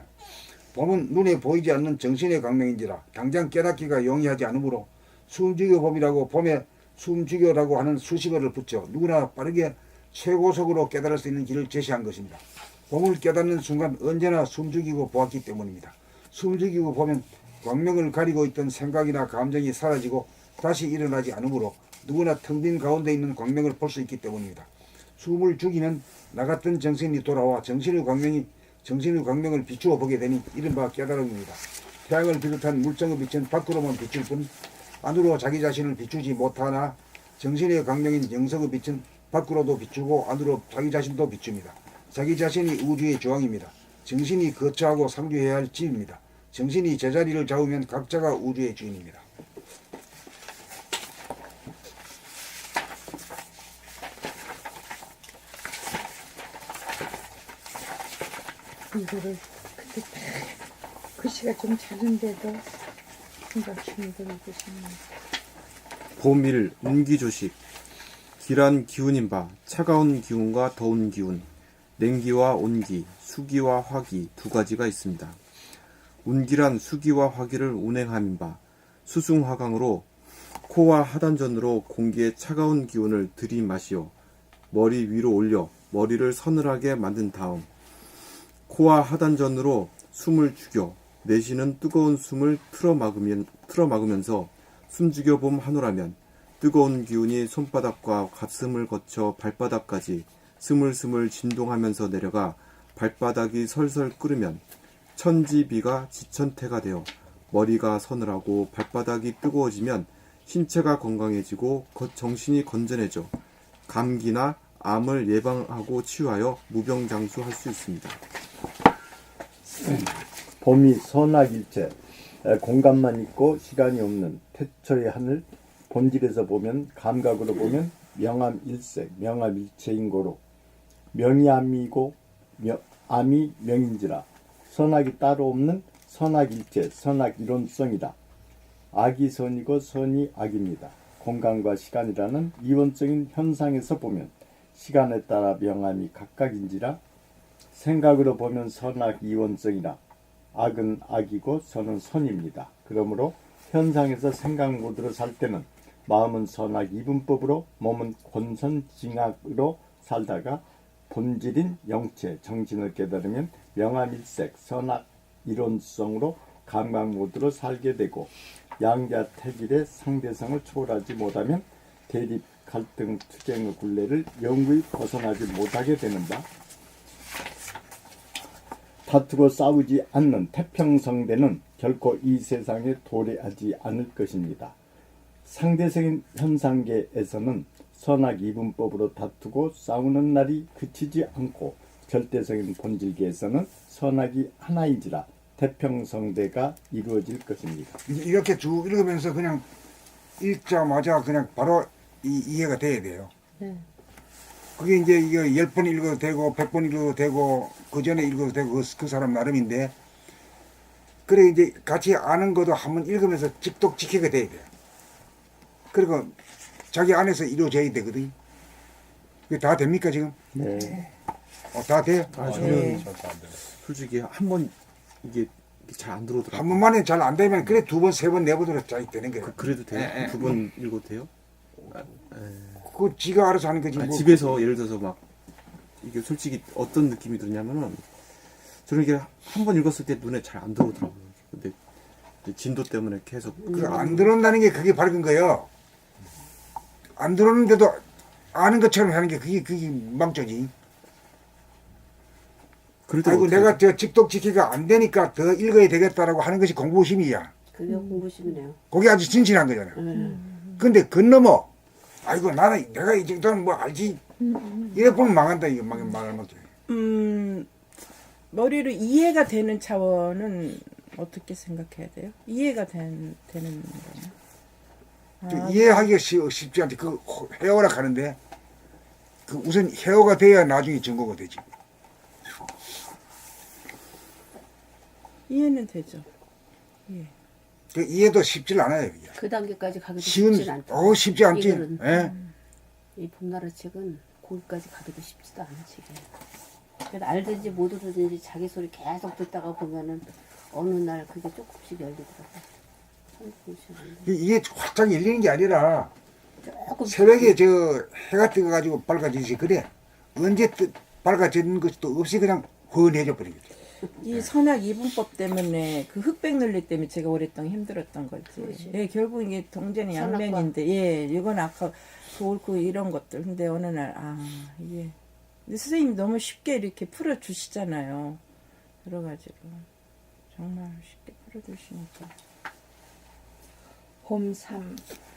봄은 눈에 보이지 않는 정신의 강명인지라 당장 깨닫기가 용이하지 않으므로 숨죽여 봄이라고 봄에 숨죽여라고 하는 수식어를 붙여 누구나 빠르게 최고속으로 깨달을 수 있는 길을 제시한 것입니다. 봄을 깨닫는 순간 언제나 숨죽이고 보았기 때문입니다. 숨죽이고 보면 광명을 가리고 있던 생각이나 감정이 사라지고 다시 일어나지 않으므로 누구나 텅 빈 가운데 있는 광명을 볼 수 있기 때문입니다. 숨을 죽이면 나 같은 정신이 돌아와 정신의 광명을 비추어 보게 되니 이른바 깨달음입니다. 태양을 비롯한 물정의 빛은 밖으로만 비출 뿐 안으로 자기 자신을 비추지 못하나 정신의 광명인 영성의 빛은 밖으로도 비추고 안으로 자기 자신도 비춥니다. 자기 자신이 우주의 조항입니다. 정신이 거처하고 상주해야 할 집입니다. 정신이 제자리를 잡으면 각자가 우주의 주인입니다. 이거를 그때 글씨가 좀 작은데도 생각 힘들고 싶네. 봄일 운기조식 기란 기운인 바 차가운 기운과 더운 기운, 냉기와 온기, 수기와 화기 두 가지가 있습니다. 운기란 수기와 화기를 운행함인 바 수승화강으로 코와 하단전으로 공기의 차가운 기운을 들이마시어 머리 위로 올려 머리를 서늘하게 만든 다음 코와 하단전으로 숨을 죽여 내쉬는 뜨거운 숨을 틀어막으면서 숨죽여 봄 하노라면 뜨거운 기운이 손바닥과 가슴을 거쳐 발바닥까지 스물스물 진동하면서 내려가 발바닥이 설설 끓으면 천지비가 지천태가 되어 머리가 서늘하고 발바닥이 뜨거워지면 신체가 건강해지고 정신이 건전해져 감기나 암을 예방하고 치유하여 무병장수할 수 있습니다. 봄이 선악일체, 공간만 있고 시간이 없는 태초의 하늘, 본질에서 보면 감각으로 보면 명암일색, 명암일체인 고로 명이 암이고 암이 명인지라 선악이 따로 없는 선악일체, 선악이론성이다. 악이 선이고 선이 악입니다. 공간과 시간이라는 이원적인 현상에서 보면 시간에 따라 명암이 각각인지라 생각으로 보면 선악 이원성이라 악은 악이고 선은 선입니다. 그러므로 현상에서 생각 모드로 살 때는 마음은 선악 이분법으로 몸은 권선징악으로 살다가 본질인 영체 정신을 깨달으면 명암일색 선악 이론성으로 감각 모드로 살게 되고 양자택일의 상대성을 초월하지 못하면 대립 갈등 투쟁의 굴레를 영구히 벗어나지 못하게 되는 바 다투고 싸우지 않는 태평성대는 결코 이 세상에 도래하지 않을 것입니다. 상대적인 현상계에서는 선악 이분법으로 다투고 싸우는 날이 그치지 않고 절대적인 본질계에서는 선악이 하나인지라 태평성대가 이루어질 것입니다. 이렇게 쭉 읽으면서 그냥 읽자마자 그냥 바로 이해가 돼야 돼요. 네. 그게 이제 이거 10번 읽어도 되고 100번 읽어도 되고 그 전에 읽어도 되고 그 사람 나름인데 그래 이제 같이 아는 것도 한번 읽으면서 직독직해가 돼야 돼요. 그리고 자기 안에서 이루어져야 되거든. 그게 다 됩니까 지금? 네. 다 돼요? 저는 절대 안 돼요. 솔직히 한번 이게 잘 안 들어오더라고요. 한 번만에 잘 안 되면 그래 2번, 3번, 4번으로 잘 되는 거예요. 그래도 돼요? 예, 예. 두 번 읽어도 돼요? 그거 지가 알아서 하는 거지. 뭐. 집에서 예를 들어서 막 이게 솔직히 어떤 느낌이 드냐면은 저는 이게 한 번 읽었을 때 눈에 잘 안 들어오더라고요. 근데 이제 진도 때문에 계속 안 들어온다는 게 그게 밝은 거예요. 안 들어오는데도 아는 것처럼 하는 게 그게 망조지. 그래도 아이고 어떻게 내가 저 직독직해가 안 되니까 더 읽어야 되겠다라고 하는 것이 공부심이야. 그게 공부심이네요. 그게 아주 진실한 거잖아. 근데 그 넘어 아이고 나는 내가 이 정도는 뭐 알지. 이래 보면 망한다 이거 말을 못해. 머리로 이해가 되는 차원은 어떻게 생각해야 돼요? 이해가 되는 거냐? 이해하기가 쉽지 않지. 그 해오라 하는데 그 우선 헤어가 돼야 나중에 증거가 되지. 이해는 되죠. 예. 그 이해도 쉽지 않아요. 이게. 그 단계까지 가기도 쉬운, 쉽진 않다. 쉽지 않지. 이들은. 예? 이 봄나라 책은 거기까지 가기도 쉽지도 않아 지금. 그래도 알든지 못 알든지 자기 소리 계속 듣다가 보면은 어느 날 그게 조금씩 열리더라고. 참 보시는데. 이게 활짝 열리는 게 아니라 조금 새벽에 저 해가 뜨가지고 밝아지지 그래. 언제 밝아지는 것도 없이 그냥 훤해져 버리거든. 이 선악 이분법 때문에 그 흑백 논리 때문에 제가 오랫동안 힘들었던 거지. 그렇지. 예, 결국 이게 동전의 선악과. 양면인데, 예, 이건 아까 그 옳고 이런 것들. 근데 어느 날, 이게. 근데 선생님이 너무 쉽게 이렇게 풀어주시잖아요. 그래가지고. 정말 쉽게 풀어주시니까. 봄삼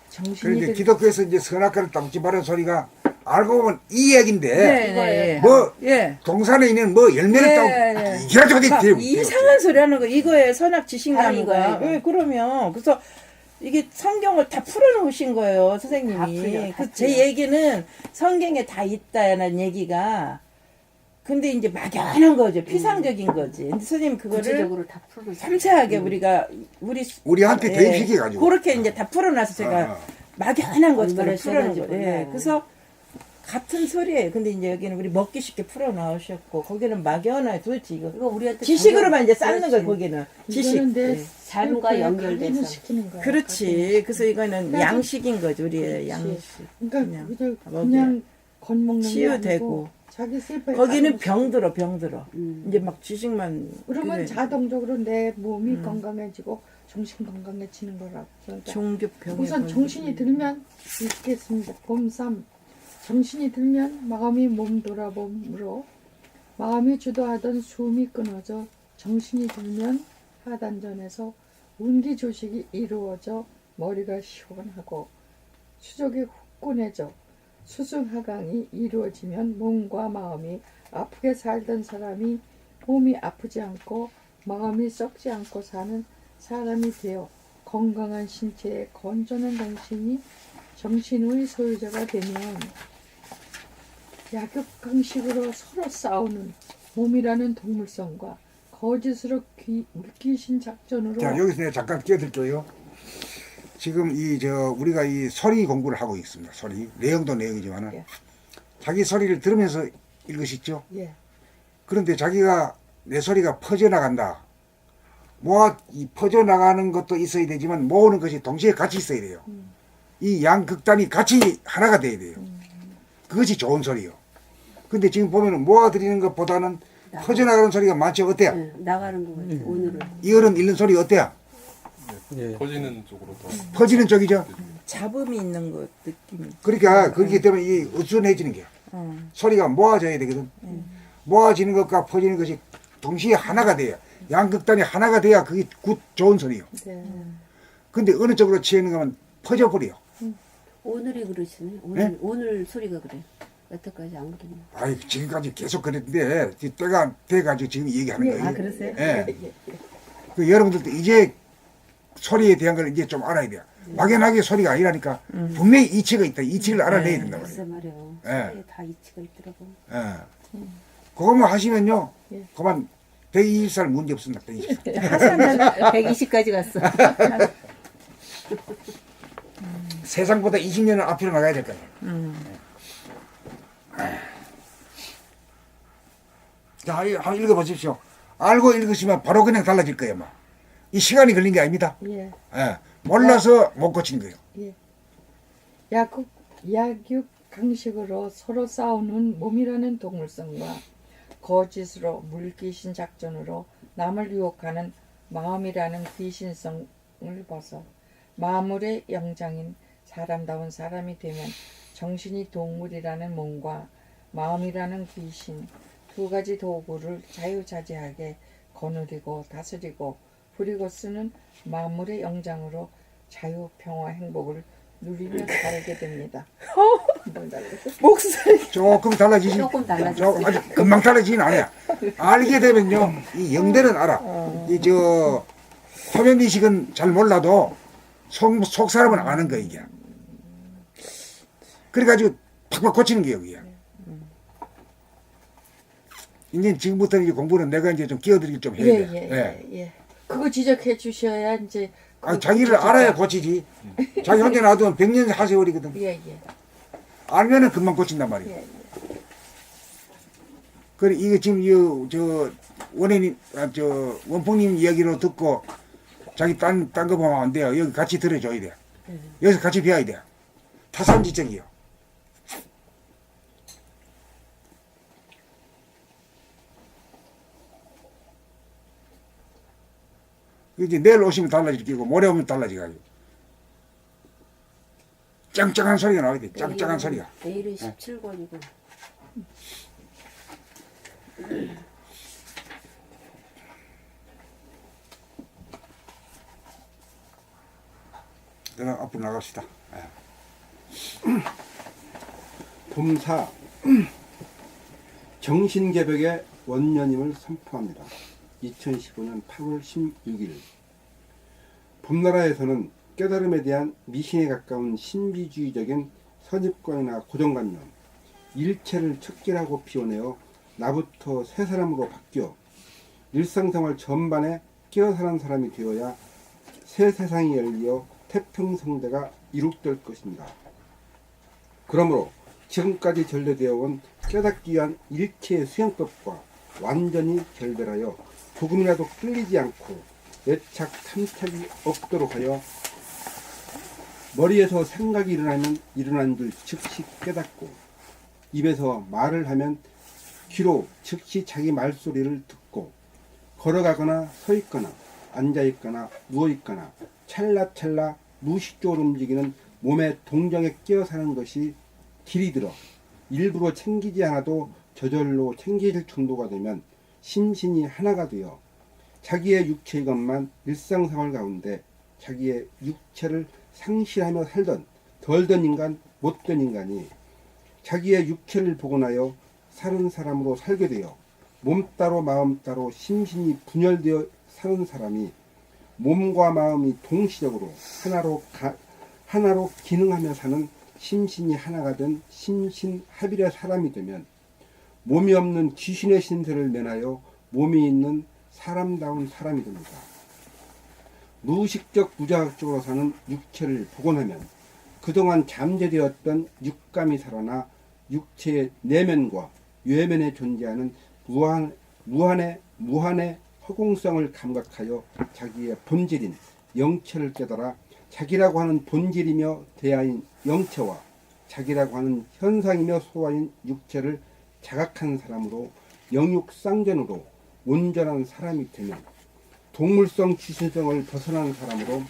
정신이 그런데 들 기독교에서 이제 선악과를 따먹지 말라는 소리가 알고 보면 이 얘기인데 네. 뭐 예. 동산에 있는 뭐 열매를 예, 따고 예. 이게 어떻게 막 돼요? 이상한 소리 하는 거 이거에 선악 지신가무가 이거야, 이거. 예, 그러면 그래서 이게 성경을 다 풀어놓으신 거예요 다 선생님이. 풀려, 다 제 풀려. 얘기는 성경에 다 있다는 얘기가 근데 이제 막연한 거죠 피상적인 거지. 근데 선생님 그거를 구체적으로 다 풀어놓은 섬세하게 우리한테 대입시켜가지고. 그렇게 이제 다 풀어놔서 제가 어. 막연한 것들을 얼마나 풀어놓은 시원한지 거예요. 몰라요. 예, 그래서 같은 소리예요. 근데 이제 여기는 우리 먹기 쉽게 풀어나오셨고 거기는 막연하게 도대체 이거 이거 우리한테 지식으로만 이제 쌓는 그렇지. 거예요. 거기는 지식. 이거는 내 예. 삶과 연결돼서. 시키는 거야. 그렇지. 그래서 이거는 그래서- 양식인 거죠. 우리의 그렇지. 양식. 그러니까 그냥 그냥 건먹는 게 치유되고. 아니고 자기 슬퍼. 거기는 병들어. 음. 이제 막 지식만. 그러면 그래. 자동적으로 내 몸이 건강해지고 정신 건강해지는 거라고. 그러니까 종교병에 우선 걸리고. 정신이 들면 읽겠습니다. 봄삼 정신이 들면 마음이 몸 돌아봄으로 마음이 주도하던 숨이 끊어져 정신이 들면 하단전에서 운기 조식이 이루어져 머리가 시원하고 수족이 후끈해져 수승하강이 이루어지면 몸과 마음이 아프게 살던 사람이 몸이 아프지 않고 마음이 썩지 않고 사는 사람이 되어 건강한 신체에 건전한 정신의 소유자가 되면 약육강식으로 서로 싸우는 몸이라는 동물성과 거짓으로 물귀신 작전으로 자 여기서 내가 잠깐 끼어들게요. 지금 우리가 이 소리 공부를 하고 있습니다. 소리 내용도 내용이지만은 예. 자기 소리를 들으면서 읽으시죠. 예. 그런데 자기가 내 소리가 퍼져나간다. 이 퍼져나가는 것도 있어야 되지만 모으는 것이 동시에 같이 있어야 돼요. 이 양극단이 같이 하나가 돼야 돼요. 그것이 좋은 소리요. 근데 지금 보면은 모아드리는 것보다는 퍼져나가는 소리가 많죠. 어때요? 네, 나가는 거 같아 오늘은. 이어른 읽는 소리 어때요? 예. 퍼지는 쪽으로 더 퍼지는 쪽이죠. 잡음이 있는 것 느낌이. 그러니까 그렇기 때문에 이 으순해지는 게요. 소리가 모아져야 되거든. 모아지는 것과 퍼지는 것이 동시에 하나가 돼요. 양극단이 하나가 돼야 그게 좋은 소리요. 네. 근데 어느 쪽으로 치이는가 하면 퍼져버려. 오늘이 그러시네. 네? 오늘 소리가 그래. 여태까지 안 그랬네. 아이 지금까지 계속 그랬는데 때가 돼가지고 지금 얘기하는 거예요. 그러세요? 예. 그 여러분들도 이제 소리에 대한 걸 이제 좀 알아야 돼요. 막연하게 소리가 아니라니까 분명히 이치가 있다. 이치를 알아내야 된단 말이에요. 글쎄 말이에요. 예. 소리에 다 이치가 있더라고. 예. 그것만 하시면요. 예. 그만 120살 문제 없습니다. 120살. 하산은 120까지 갔어. 세상보다 20년은 앞으로 나가야 될 거예요. 자, 한번 읽어보십시오. 알고 읽으시면 바로 그냥 달라질 거예요. 막. 이 시간이 걸린 게 아닙니다. 예. 예. 몰라서 못 고치는 거예요. 예. 약육강식으로 서로 싸우는 몸이라는 동물성과 거짓으로 물귀신 작전으로 남을 유혹하는 마음이라는 귀신성을 벗어 마물의 영장인 사람다운 사람이 되면 정신이 동물이라는 몸과 마음이라는 귀신 두 가지 도구를 자유자재하게 거느리고 다스리고 부리고 쓰는 마물의 영장으로 자유, 평화, 행복을 누리며 살게 됩니다. 뭘 달라졌어? 목소리. 조금 달라지지. 조금 달라졌어요. 아주 금방 달라지진 않아요. 알게 되면요. 이 영대는 알아. 화면 인식은 잘 몰라도 속 사람은 아는 거 이게. 그래가지고 팍팍 고치는 게 여기야. 이제 지금부터 이제 공부는 내가 이제 좀 끼어들기 좀 해야 돼. 예. 그거 지적해 주셔야 이제. 아, 자기를 알아야 고치지. 자기 혼자 놔두면 100년 하세월이거든. 예. 알면은 금방 고친단 말이야. 예. 그래, 이거 지금 저 원래님, 저 원풍님 이야기로 듣고 자기 딴 거 보면 안 돼요. 여기 같이 들어줘야 돼. 여기서 같이 배워야 돼. 타산지적이요. 이제 내일 오시면 달라질 거고 모레 오면 달라지가지고 짱짱한 소리가 나와야 돼. 짱짱한 소리가. 내일은 17권이고. 내가 앞으로 나갑시다. 봄사 정신개벽의 원년임을 선포합니다. 2015년 8월 16일 봄나라에서는 깨달음에 대한 미신에 가까운 신비주의적인 선입관이나 고정관념, 일체를 척결하고 비워내어 나부터 새 사람으로 바뀌어 일상생활 전반에 깨어사는 사람이 되어야 새 세상이 열리어 태평성대가 이룩될 것입니다. 그러므로 지금까지 전래되어 온 깨닫기 위한 일체의 수행법과 완전히 결별하여 조금이라도 끌리지 않고 애착 탐착이 없도록 하여 머리에서 생각이 일어난 줄 즉시 깨닫고 입에서 말을 하면 귀로 즉시 자기 말소리를 듣고 걸어가거나 서 있거나 앉아 있거나 누워 있거나 찰나찰나 무의식적으로 움직이는 몸의 동정에 끼어 사는 것이 길이 들어 일부러 챙기지 않아도 저절로 챙길 정도가 되면 심신이 하나가 되어 자기의 육체 이것만 일상생활 가운데 자기의 육체를 상실하며 살던 덜던 인간, 못된 인간이 자기의 육체를 복원하여 사는 사람으로 살게 되어 몸 따로 마음 따로 심신이 분열되어 사는 사람이 몸과 마음이 동시적으로 하나로 기능하며 사는 심신이 하나가 된 심신합일의 사람이 되면 몸이 없는 귀신의 신세를 면하여 몸이 있는 사람다운 사람이 됩니다. 무의식적 무자각적으로 사는 육체를 복원하면 그동안 잠재되었던 육감이 살아나 육체의 내면과 외면에 존재하는 무한의 허공성을 감각하여 자기의 본질인 영체를 깨달아 자기라고 하는 본질이며 대하인 영체와 자기라고 하는 현상이며 소화인 육체를 자각한 사람으로 영육상전으로 온전한 사람이 되면 동물성 귀신성을 벗어난 사람으로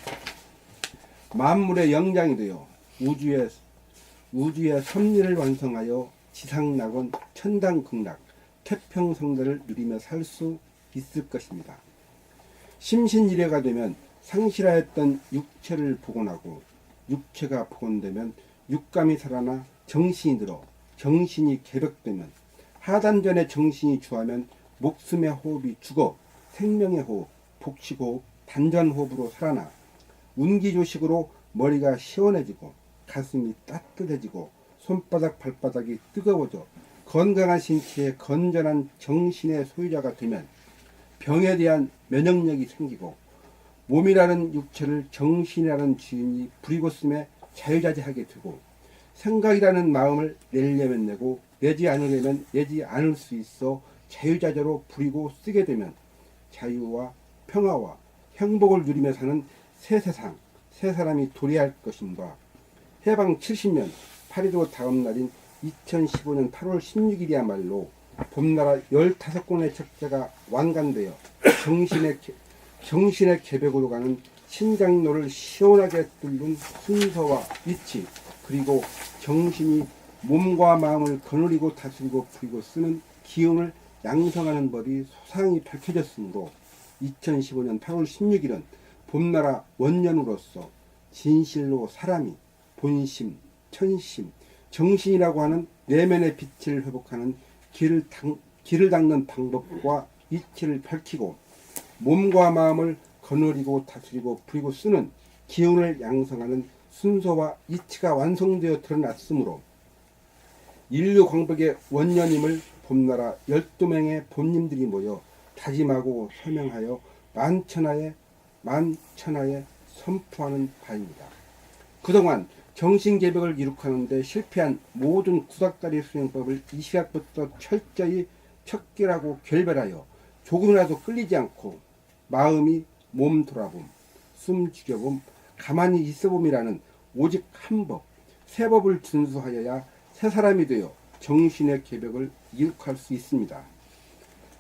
만물의 영장이 되어 우주의 섭리를 완성하여 지상낙원 천당극락 태평성대를 누리며 살 수 있을 것입니다. 심신일해가 되면 상실하였던 육체를 복원하고 육체가 복원되면 육감이 살아나 정신이 들어 정신이 개벽되면 하단전에 정신이 주하면 목숨의 호흡이 죽어 생명의 호흡, 복식호흡, 단전호흡으로 살아나 운기조식으로 머리가 시원해지고 가슴이 따뜻해지고 손바닥 발바닥이 뜨거워져 건강한 신체의 건전한 정신의 소유자가 되면 병에 대한 면역력이 생기고 몸이라는 육체를 정신이라는 주인이 부리고 쓰며 자유자재하게 되고 생각이라는 마음을 내려면 내고 내지 않으려면 내지 않을 수 있어 자유자재로 부리고 쓰게 되면 자유와 평화와 행복을 누리며 사는 새 세상, 새 사람이 도래할 것인가. 해방 70년 8.15 다음 날인 2015년 8월 16일이야말로 봄나라 15권의 책자가 완간되어 정신의 개벽으로 가는 신장로를 시원하게 뚫는 순서와 위치, 그리고 정신이 몸과 마음을 거느리고 다스리고 부리고 쓰는 기운을 양성하는 법이 소상히 밝혀졌으므로 2015년 8월 16일은 봄나라 원년으로서 진실로 사람이 본심, 천심, 정신이라고 하는 내면의 빛을 회복하는 길을 닦는 방법과 이치를 밝히고 몸과 마음을 거느리고 다스리고 부리고 쓰는 기운을 양성하는 순서와 이치가 완성되어 드러났으므로 인류 광백의 원년임을 봄나라 12명의 봄님들이 모여 다짐하고 설명하여 만천하에 선포하는 바입니다. 그동안 정신개벽을 이룩하는데 실패한 모든 구닥다리 수행법을 이 시각부터 철저히 척결하고 결별하여 조금이라도 끌리지 않고 마음이 몸 돌아봄, 숨 죽여봄, 가만히 있어봄이라는 오직 한 법, 세 법을 준수하여야 새 사람이 되어 정신의 개벽을 이룩할 수 있습니다.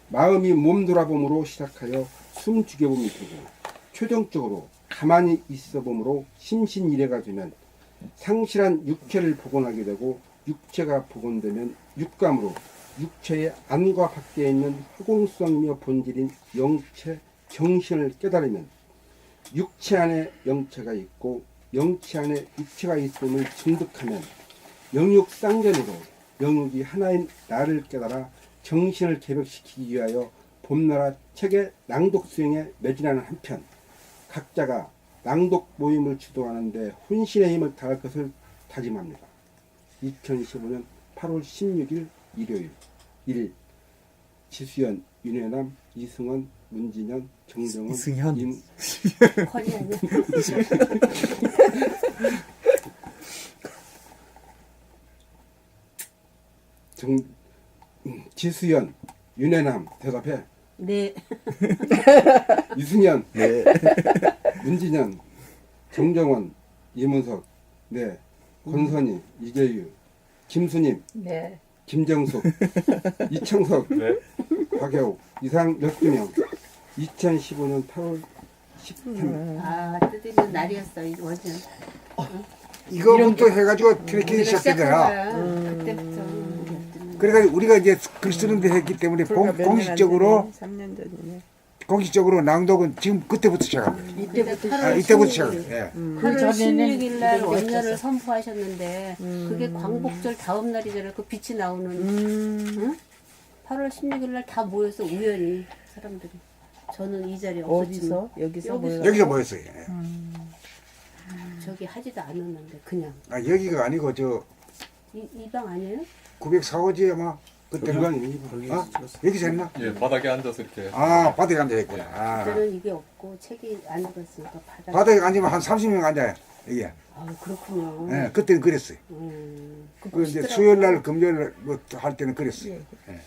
마음이 몸 돌아봄으로 시작하여 숨 죽여봄이 되고 최종적으로 가만히 있어봄으로 심신일해가 되면 상실한 육체를 복원하게 되고 육체가 복원되면 육감으로 육체의 안과 밖에 있는 허공성이며 본질인 영체, 정신을 깨달으면 육체 안에 영체가 있고 영체 안에 육체가 있음을 증득하면 영육 쌍전으로 영육이 하나인 나를 깨달아 정신을 개벽시키기 위하여 봄나라 책의 낭독 수행에 매진하는 한편 각자가 낭독 모임을 주도하는데 혼신의 힘을 다할 것을 다짐합니다. 2015년 8월 16일 일요일 1일 지수연, 윤혜남, 이승원, 문진현, 정정은, 이승현? 권이 아니야. 지수연, 윤혜남 대답해. 네. 유승현, 네. 문진현, 정정원, 이문석, 네, 권선희, 이계유, 김수님, 네. 김정숙, 이창석, 네. 박혜옥 이상 12명 2015년 8월 13일 아, 뜯으면 날이었어, 이거 완전. 이거부터 해가지고 트래킹이 우리가 시작되잖아. 그때부터. 그러니까 우리가 이제 글 쓰는데 했기 때문에 공식적으로 3년 전이네. 공식적으로 낭독은 지금 그때부터 시작합니다. 이때부터 시작합니다. 예. 8월 전에는 16일 날 이런 게 원년을 없었어. 선포하셨는데 그게 광복절 다음 날이잖아요. 그 빛이 나오는. 응? 8월 16일 날 다 모여서 우연히 사람들이. 저는 이 자리에 없었지만 어디서? 여기서 여기서. 몰라. 여기서 모였어요. 예. 저기 하지도 않았는데 그냥 아, 여기가 아니고 저 이 방 아니에요? 904호지 아마 그때 여기 거기 어? 찍었어. 여기서 했나? 예, 바닥에 앉아서 이렇게. 아 바닥에 앉아 있구나. 아, 그때는 이게 없고 책이 안 들어갔으니까 바닥에. 바닥에 앉으면 한 30명 앉아요. 이게. 아 그렇군요. 예, 그때는 그랬어요. 그 이제 멋있더라고요. 수요일 날 금요일 날 뭐 할 때는 그랬어요. 예.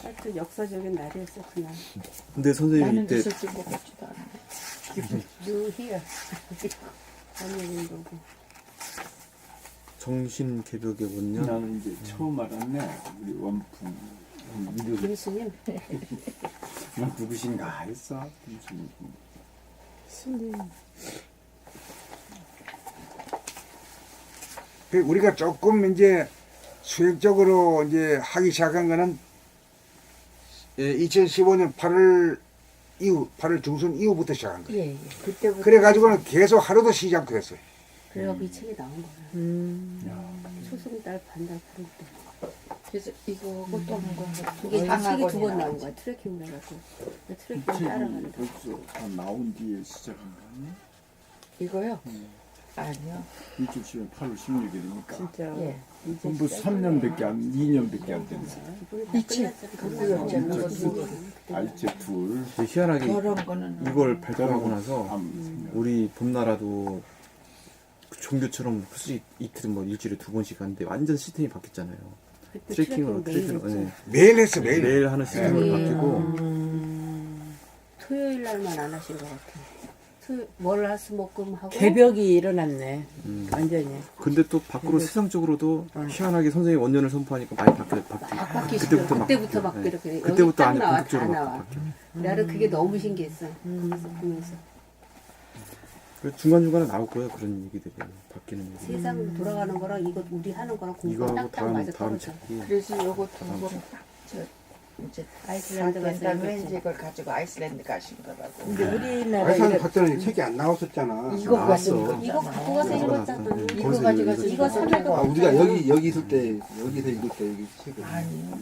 하여튼 역사적인 날이었어 그날. 근데 선생님이 나는 이때 있었을 것 같지도 않아. New here. 아니 거고. 정신 개벽의 원년 나는 이제 처음 알았네. 우리 원풍 이름 김수님. 누구신가 했어. 스님. 그 우리가 조금 이제 수행적으로 이제 하기 시작한 거는 2015년 8월 이후, 8월 중순 이후부터 시작한 거예요. 예, 예. 그때부터. 그래가지고는 계속 하루도 쉬지 않고 했어요. 그래갖고 이 책이 나온 거야. 초승달 반달 그럴 때. 그래서 이거하고 또 한 건. 이게 책이 방학원이 2번 나온 나왔지. 거야. 트레킹 해갖고. 이 트레킹 책이 따라간다. 벌써 다 나온 뒤에 시작한 거 아니야? 이거요? 아니요. 2010년 8월 16일이니까 진짜. 예. 전부 3년밖에 안 2년밖에 안 됐네. 이 책. 그거였잖아. 알체 둘 희한하게 저런 거는. 이걸 발표하고 나서 암 우리 봄나라도 그 종교처럼 솔직히 이틀 뭐 일주일에 2번씩 하는데 완전 시스템이 바뀌었잖아요. 그때 트레킹으로 트레킹 트레킹으로 매일 네. 매일 했어, 매일. 매일 하는 시스템으로 네. 바뀌고 토요일 날만 안 하신 것 같아. 월화수목금 하고. 개벽이 일어났네. 완전히. 근데 또 밖으로 세상적으로도 희한하게 선생님 원년을 선포하니까 많이 바뀌시죠. 그때부터 막 그때부터 막 바뀌어요. 이렇게 여기 그때부터 딱 아니 나와, 다 본격적으로 나와. 막 바뀌어. 나는 그게 너무 신기했어. 보면서 중간중간에 나올 거예요 그런 얘기들이 바뀌는 얘기. 세상 돌아가는 거랑 이거 우리 하는 거랑 공부가 이거하고 딱딱 맞아 다음 떨어져. 책이 그래서 요거 두 번, 저, 이제, 아이슬란드 가서 다음에 읽었지. 왠지 이걸 가지고 아이슬란드 가신 거라고. 근데 우리나라 아이산 갔더니 책이 안 나왔었잖아. 이거 나왔어. 가지고 이거 갖고 가서 읽었잖아. 이거 거기서 가져가서 이거 이거 사려고. 아, 우리가 여기 있을 때 여기서 읽을 때 여기 책을 아니요.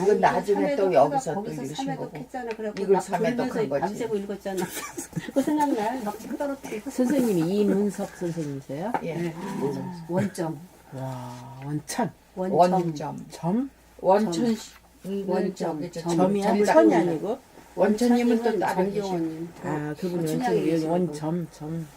이건 나중에 또 여기서 또 거기서 읽으신 삼회독 거고. 했잖아. 그래갖고 이걸 막 삼회독한 돌면서 거지. 밤새고 읽었잖아. 그거 생각나? 막책 떨어뜨리고. 선생님이 이문석 선생님이세요? 예. 원점. 와, 원천. 원점. 원점. 점? 원천 원점, 점이야? 점이다. 천이 아니고? 원천님은 또 다른 정경원님. 아, 그분이 춘향이 원점, 여기 계시는 원점, 점.